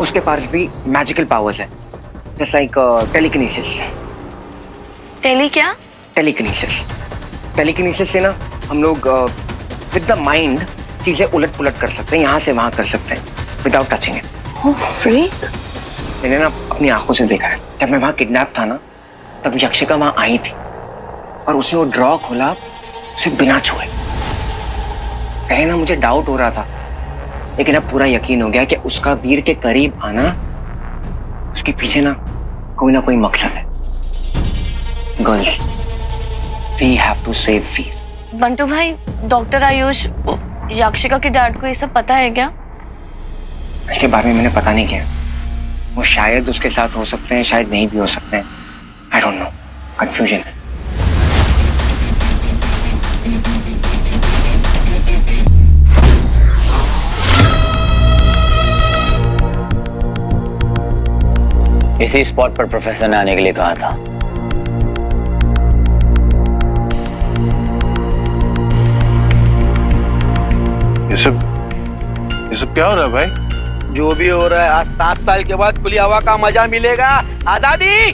उसके पास भी मैजिकल पावर्स है जस्ट लाइक टेलीकिनेसिस। टेली क्या? टेलीकिनेसिस से ना हम लोग विद द माइंड चीजें उलट पुलट कर सकते हैं, यहाँ से वहां कर सकते हैं without touching it. Oh, freak. मैंने ना अपनी आंखों से देखा है। जब मैं वहां किडनैप था ना तब यक्षिका वहां आई थी और उसने वो ड्रॉ खोला उसे बिना छुए। पहले ना मुझे डाउट हो रहा था लेकिन अब पूरा यकीन हो गया कि उसका वीर के करीब आना, उसके पीछे ना कोई मकसद है। Girls, we have to save Veer. Bantu भाई, डॉक्टर आयुष यक्षिका के डैड को ये सब पता है क्या? इसके बारे में मैंने पता नहीं किया। वो शायद उसके साथ हो सकते हैं, शायद नहीं भी हो सकते हैं। आई डोंट नो, कंफ्यूजन है। इसी स्पॉट पर प्रोफेसर ने आने के लिए कहा था। ये सब क्या हो रहा है भाई? जो भी हो रहा है, आज 7 साल के बाद खुली हवा का मजा मिलेगा। आजादी।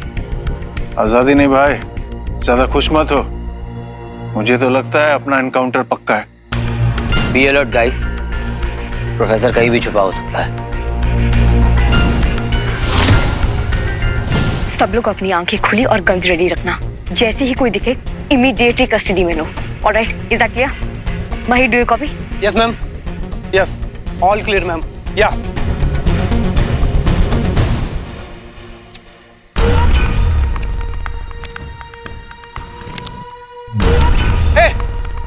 आजादी नहीं भाई, ज्यादा खुश मत हो। मुझे तो लगता है अपना एनकाउंटर पक्का है। बी अलर्ट गाइस, प्रोफेसर कहीं भी छुपा हो सकता है। सब लोग अपनी आंखें खुली और गन्स रेडी रखना। जैसे ही कोई दिखे इमीडिएटली कस्टडी में लो। Alright, is that clear? Mahi, do you copy? Yes ma'am. Yes, all clear ma'am. या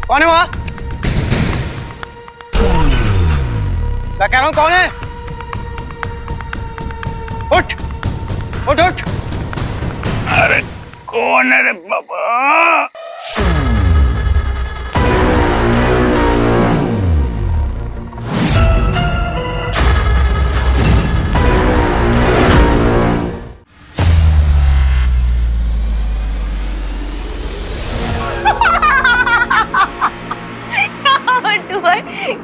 कौन है वहां? मैं कह रहा हूं कौन है? उठ उठ उठ। अरे कौन है रे बाबा?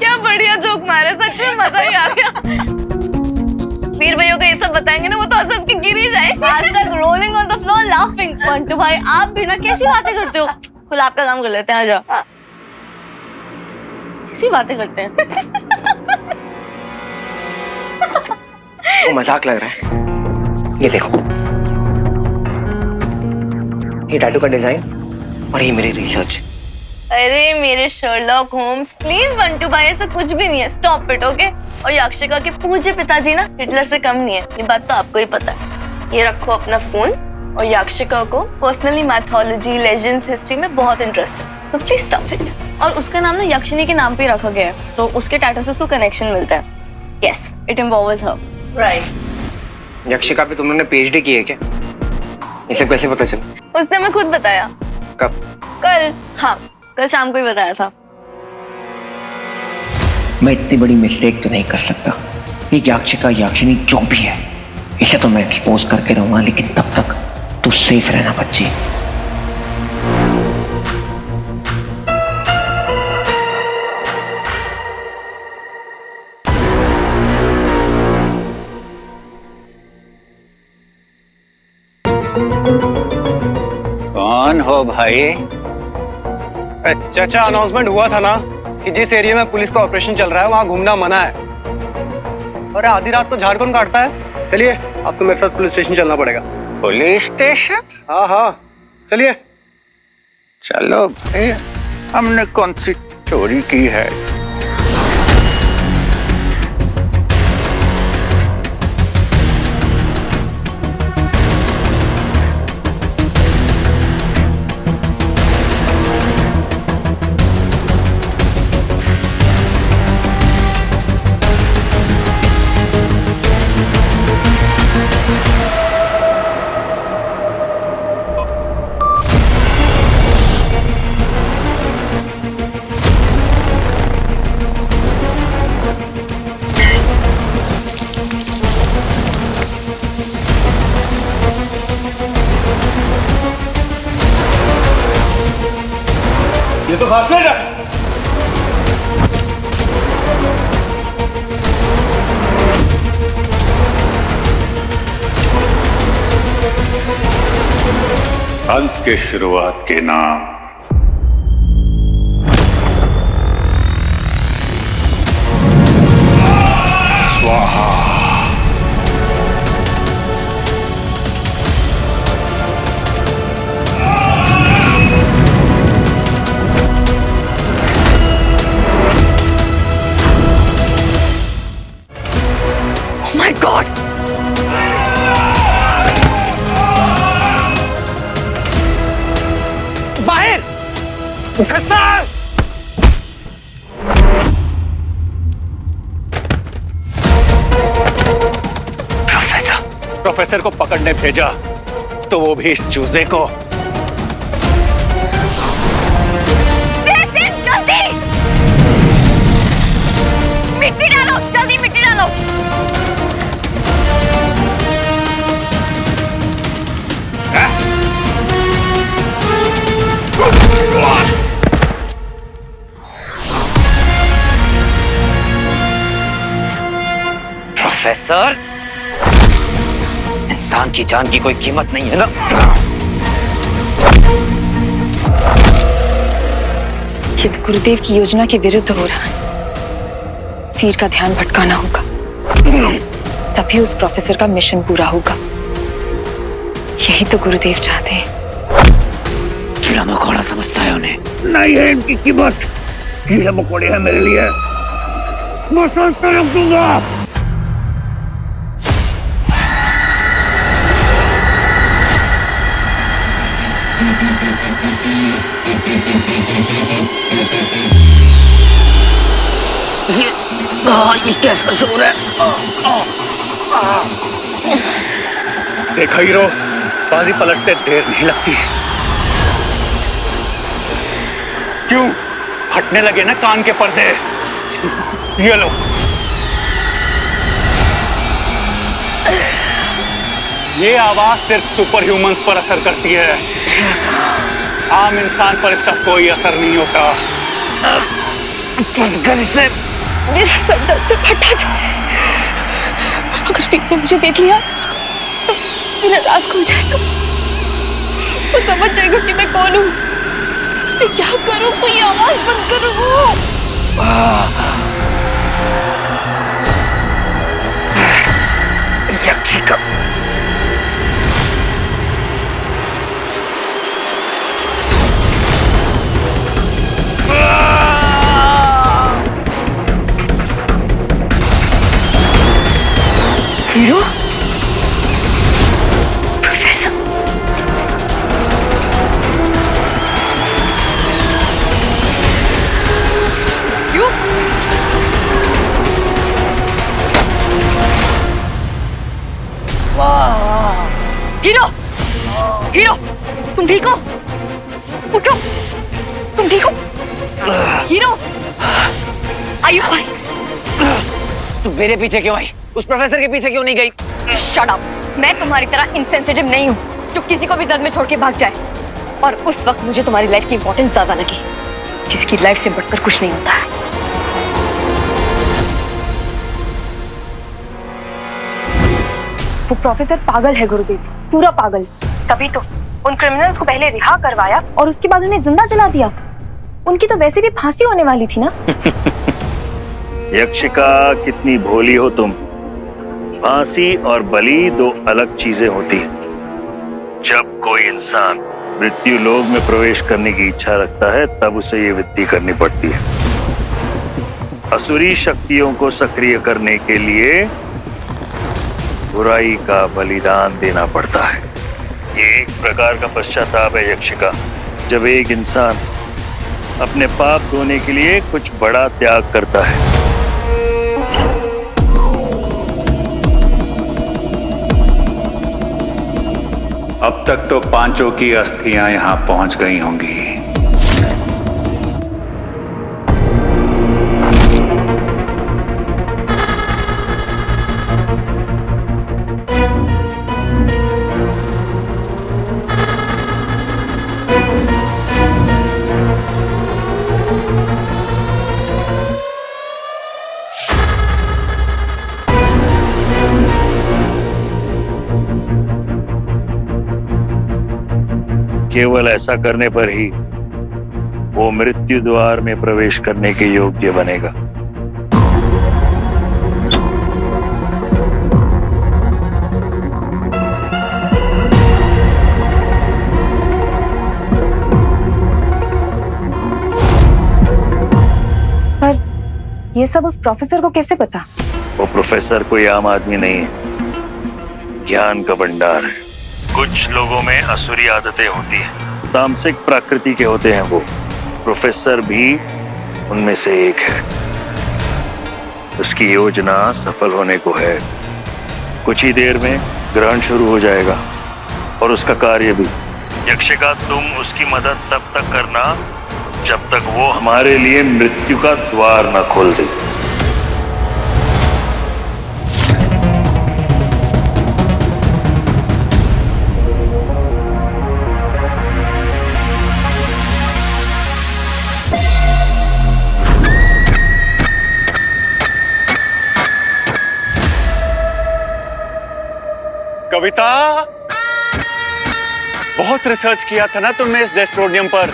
क्या बढ़िया जोक मारे, सच में मजा ही आ गया। वीर भैया को ये सब बताएंगे ना वो तो हंस के गिर ही जाए। Rolling on the floor laughing. Pantu भाई, आप भी ना कैसी बातें करते हो? खुद आपका काम कर लेते हैं। आ जाओ। कैसी बातें करते हैं? वो मजाक लग रहा है। ये देखो, ये टैटू का डिजाइन और ये मेरी रिसर्च। अरे मेरे शर्लॉक होम्स, प्लीज बंटू भाई, ऐसा कुछ भी नहीं है। Stop it, okay? और यक्षिका के पूज्य पिताजी ना हिटलर से कम नहीं है, ये बात तो आपको ही पता है। ये रखो अपना फोन और याक्षिका को पर्सनली मैथोलॉजी, लेजेंड्स, हिस्ट्री में बहुत इंटरेस्ट है, तो प्लीज स्टॉप इट। और उसका नाम ना यक्षिनी के नाम पे रखा गया है, तो उसके टैटू से उसको कनेक्शन मिलता है। Yes, it involves her. Right. Yakshika पे तुमने पीएचडी की है क्या? ये सब कैसे पता चला? उसने हमें खुद बताया। कब? कल। हाँ, कल शाम को ही बताया था। मैं इतनी बड़ी मिस्टेक तो नहीं कर सकता। ये याक्षिका, याक्षिनी जो भी है, इसे तो मैं एक्सपोज करके रहूंगा, लेकिन तब तक तू सेफ रहना बच्ची। कौन हो भाई? चाचा, अनाउंसमेंट हुआ था ना कि जिस एरिया में पुलिस का ऑपरेशन चल रहा है वहां घूमना मना है। अरे आधी रात को झारखंड काटता है। चलिए, आपको मेरे साथ पुलिस स्टेशन चलना पड़ेगा। Police station? हाँ हाँ, चलिए। चलो भाई, हमने कौन सी चोरी की है? ये तो फासले रख। अंत के शुरुआत के नाम। स्वाहा। My God! बाहर! प्रोफेसर! प्रोफेसर को पकड़ने भेजा, तो वो भी इस चूजे को। जल्दी! मिट्टी डालो, जल्दी मिट्टी डालो। प्रोफेसर, इंसान की जान की कोई कीमत नहीं है ना? ये तो गुरुदेव की योजना के विरुद्ध हो रहा है। वीर का ध्यान भटकाना होगा, तभी उस प्रोफेसर का मिशन पूरा होगा। यही तो गुरुदेव चाहते हैं। कीड़ा मकोड़ा समझता है उन्हें। नहीं है इनकी कीमत। कीड़े मकोड़े हैं मेरे लिए, मैं सोचता रख दूंगा। ये कैसा शोर है? देखा हीरो, बाजी पलटते देर नहीं लगती। क्यों? फटने लगे ना कान के पर्दे। ये लो। ये आवाज सिर्फ सुपर ह्यूमंस पर असर करती है, आम इंसान पर इसका कोई असर नहीं होता। से मेरा सर दर्द से फटा जा रहा है। अगर वीर ने मुझे देख लिया तो मेरा राज खुल जाएगा। वो समझ जाएगा कि मैं कौन हूँ। मैं क्या करूँ? कोई आवाज बंद करूँ। यक्षिका, हीरो? प्रोफेसर? हीरो, हीरो, तुम ठीक हो? उठो, तुम ठीक हो? Hero, are you fine? तू मेरे पीछे क्यों आई? उस प्रोफेसर के पीछे क्यों नहीं गई? Shut up. मैं तुम्हारी तरह इंसेंसिटिव नहीं हूँ जो किसी को भी दर्द में छोड़ के भाग जाए। और उस वक्त मुझे तुम्हारी लाइफ की इंपॉर्टेंस ज्यादा लगी। किसी की लाइफ से बढ़कर कुछ नहीं होता है। वो प्रोफेसर पागल है गुरुदेव, पूरा पागल। तभी तो उन क्रिमिनल्स को पहले रिहा करवाया और उसके बाद उन्हें जिंदा जला दिया। उनकी तो वैसे भी फांसी होने वाली थी ना। यक्षिका, कितनी भोली हो तुम। फांसी और बलि दो अलग चीजें होती हैं। जब कोई इंसान मृत्यु लोक में प्रवेश करने की इच्छा रखता है तब उसे ये विधि करनी पड़ती है। असुरी शक्तियों को सक्रिय करने के लिए बुराई का बलिदान देना पड़ता है। ये एक प्रकार का पश्चाताप है यक्षिका, जब एक इंसान अपने पाप धोने के लिए कुछ बड़ा त्याग करता है। अब तक तो पांचों की अस्थियां यहां पहुंच गई होंगी। केवल ऐसा करने पर ही वो मृत्यु द्वार में प्रवेश करने के योग्य बनेगा। पर ये सब उस प्रोफेसर को कैसे पता? वो प्रोफेसर कोई आम आदमी नहीं है, ज्ञान का भंडार है। कुछ लोगों में असुरी आदतें होती हैं, तामसिक प्रकृति के होते हैं वो। प्रोफेसर भी उनमें से एक है। उसकी योजना सफल होने को है। कुछ ही देर में ग्रहण शुरू हो जाएगा और उसका कार्य भी। यक्षिका, तुम उसकी मदद तब तक करना जब तक वो हमारे लिए मृत्यु का द्वार न खोल दे। कविता, बहुत रिसर्च किया था ना तुमने इस डेस्ट्रोनियम पर।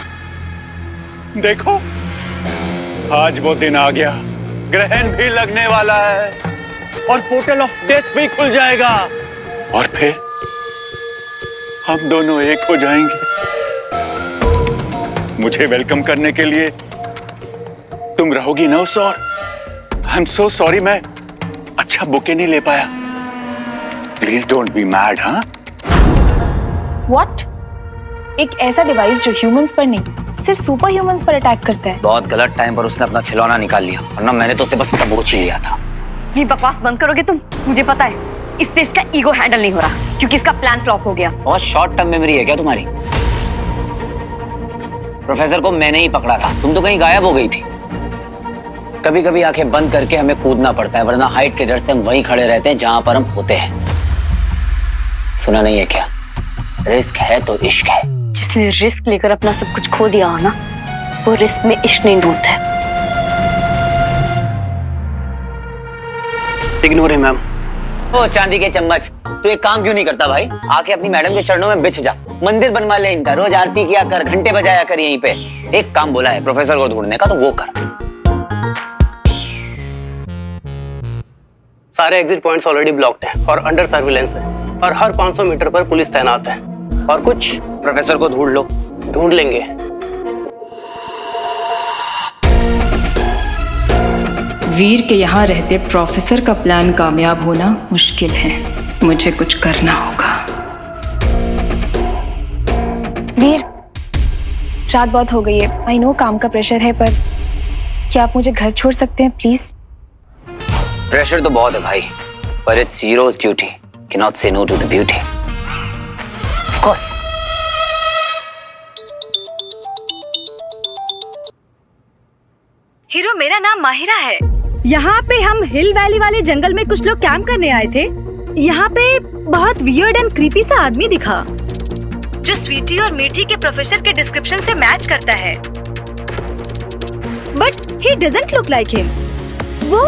देखो, आज वो दिन आ गया। ग्रहण भी लगने वाला है और पोर्टल ऑफ डेथ भी खुल जाएगा और फिर हम दोनों एक हो जाएंगे। मुझे वेलकम करने के लिए तुम रहोगी ना उस ओर? आई एम सो सॉरी, मैं अच्छा बुके नहीं ले पाया। Please don't be mad. हाँ, व्हाट? एक ऐसा डिवाइस जो ह्यूमंस पर नहीं सिर्फ सुपर ह्यूमंस पर अटैक करता है। बहुत गलत टाइम पर उसने अपना खिलौना निकाल लिया, वरना मैंने तो उसे बस दबोच ही लिया था। ये बकवास बंद करोगे तुम? मुझे पता है इससे इसका ईगो हैंडल नहीं हो रहा क्योंकि इसका प्लान फ्लॉप हो गया। बहुत शॉर्ट टर्म मेमोरी है क्या तुम्हारी? प्रोफेसर को मैंने ही पकड़ा था, तुम तो कहीं गायब हो गई थी। कभी कभी आंखें बंद करके हमें कूदना पड़ता है, वरना हाइट के डर से हम वहीं खड़े रहते हैं जहां पर हम होते हैं। सुना नहीं है क्या? रिस्क है तो इश्क है। जिसने रिस्क लेकर अपना सब कुछ खो दिया हो ना, वो रिस्क में इश्क नहीं ढूंढता है। Ignore him ma'am. ओ चांदी के चम्मच, तू एक काम क्यों नहीं करता भाई? आके अपनी मैडम के चरणों में बिछ जा, मंदिर बनवा ले इनका, रोज आरती किया कर, घंटे बजाया कर यहीं पे। एक काम बोला है प्रोफेसर को ढूंढने का, तो वो कर। सारे एग्जिट पॉइंट्स ऑलरेडी ब्लॉक्ड हैं और अंडर सर्विलेंस है और हर 500 मीटर पर पुलिस तैनात है। और कुछ? प्रोफेसर को ढूंढ लो। ढूंढ लेंगे। वीर के यहाँ रहते प्रोफेसर का प्लान कामयाब होना मुश्किल है। मुझे कुछ करना होगा। वीर, रात बहुत हो गई है। आई नो काम का प्रेशर है, पर क्या आप मुझे घर छोड़ सकते हैं प्लीज? प्रेशर तो बहुत है भाई, पर it's hero's duty, can not say no to the beauty. Course. Hero, मेरा नाम माहिरा है। यहाँ पे हम हिल वैली वाले जंगल में कुछ लोग कैंप करने आए थे। यहाँ पे बहुत वियर्ड एंड क्रीपी सा आदमी दिखा जो स्वीटी और मीठी के प्रोफेसर के डिस्क्रिप्शन से मैच करता है। But he doesn't look like him. वो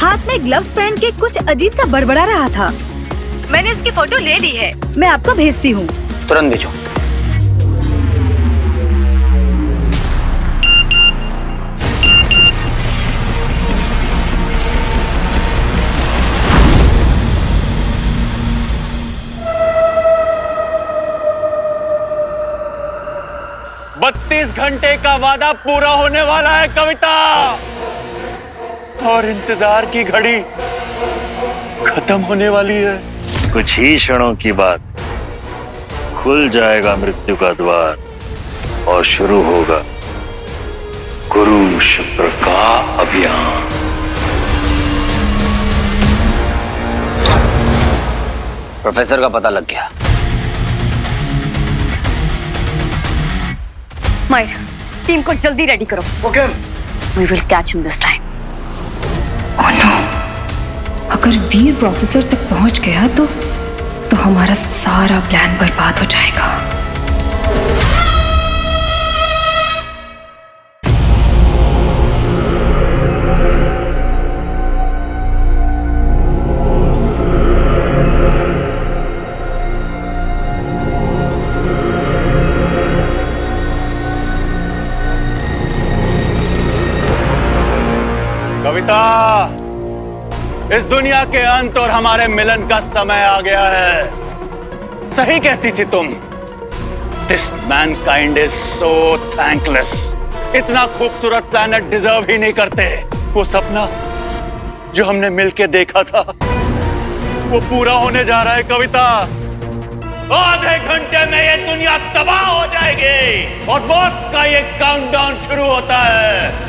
हाथ में ग्लव्स पहन के कुछ अजीब सा बड़बड़ा रहा था। मैंने उसकी फोटो ले ली है, मैं आपको भेजती हूँ। तुरंत भेजो। बत्तीस घंटे का वादा पूरा होने वाला है कविता, और इंतजार की घड़ी खत्म होने वाली है। कुछ ही क्षणों की बात, खुल जाएगा मृत्यु का द्वार और शुरू होगा कुरुक्षेत्र का अभियान। प्रोफेसर का पता लग गया। मायर, टीम को जल्दी रेडी करो। Okay. We will catch him this time. Oh no! अगर वीर प्रोफेसर तक पहुंच गया तो हमारा सारा प्लान बर्बाद हो जाएगा। कविता, इस दुनिया के अंत और हमारे मिलन का समय आ गया है। सही कहती थी तुम। This mankind is so thankless. इतना खूबसूरत प्लैनेट डिजर्व ही नहीं करते। वो सपना जो हमने मिलके देखा था वो पूरा होने जा रहा है कविता। आधे घंटे में ये दुनिया तबाह हो जाएगी और मौत का ये काउंटडाउन शुरू होता है।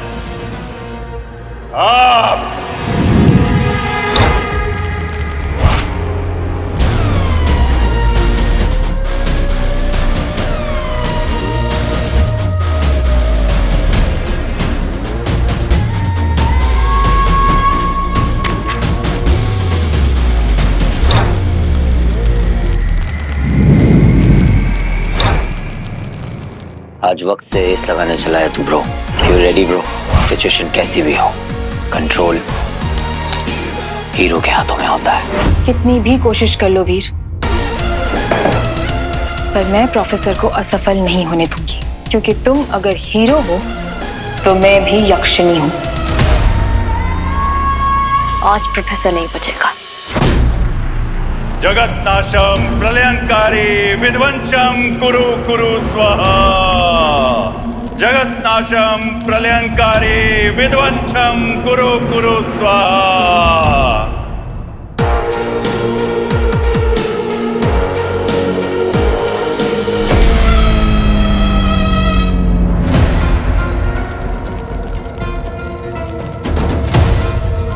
आज वक्त से रेस लगाने चला है तू bro. You ready bro? Situation कैसी भी हो, कंट्रोल हीरो के हाथों में होता है। कितनी भी कोशिश कर लो वीर, पर मैं प्रोफेसर को असफल नहीं होने दूंगी, क्योंकि तुम अगर हीरो हो तो मैं भी यक्षिणी हूं। आज प्रोफेसर नहीं बचेगा। जगन्नाशम प्रलयंकारी विध्वंसम कुरु कुरु स्वाहा। जगन्नाशम प्रलयंकारी विध्वंसम कुरु कुरु स्वाहा।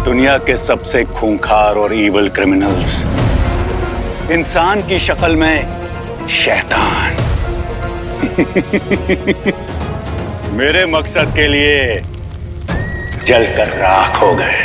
दुनिया के सबसे खूंखार और ईवल क्रिमिनल्स इंसान की शक्ल में शैतान मेरे मकसद के लिए जलकर राख हो गए।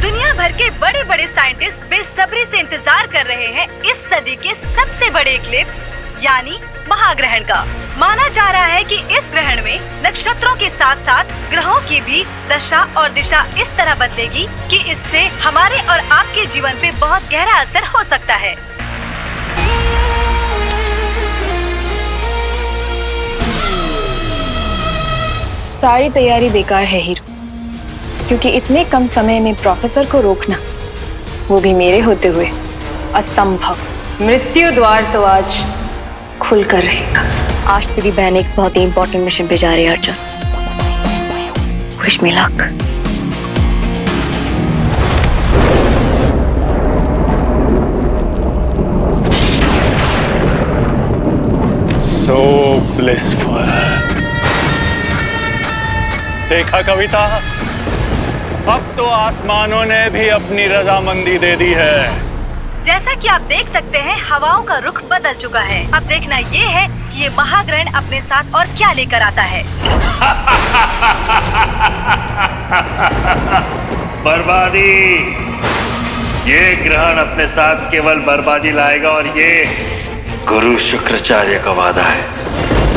दुनिया भर के बड़े बड़े साइंटिस्ट बेसब्री से इंतजार कर रहे हैं इस सदी के सबसे बड़े इक्लिप्स यानी महाग्रहण का। माना जा रहा है कि इस ग्रहण में नक्षत्रों के साथ साथ ग्रहों की भी दशा और दिशा इस तरह बदलेगी कि इससे हमारे और आपके जीवन पे बहुत गहरा असर हो सकता है। सारी तैयारी बेकार है हीरो, क्योंकि इतने कम समय में प्रोफेसर को रोकना, वो भी मेरे होते हुए, असंभव। मृत्यु द्वार तो आज खुल कर रहेगा। आज तेरी बहन एक बहुत ही इंपॉर्टेंट मिशन पे जा रही है Arjun. Wish me luck. So blissful। देखा कविता, अब तो आसमानों ने भी अपनी रजामंदी दे दी है। जैसा कि आप देख सकते हैं हवाओं का रुख बदल चुका है। अब देखना ये है कि ये महाग्रहण अपने साथ और क्या लेकर आता है। बर्बादी। ये ग्रहण अपने साथ केवल बर्बादी लाएगा और ये गुरु शुक्राचार्य का वादा है।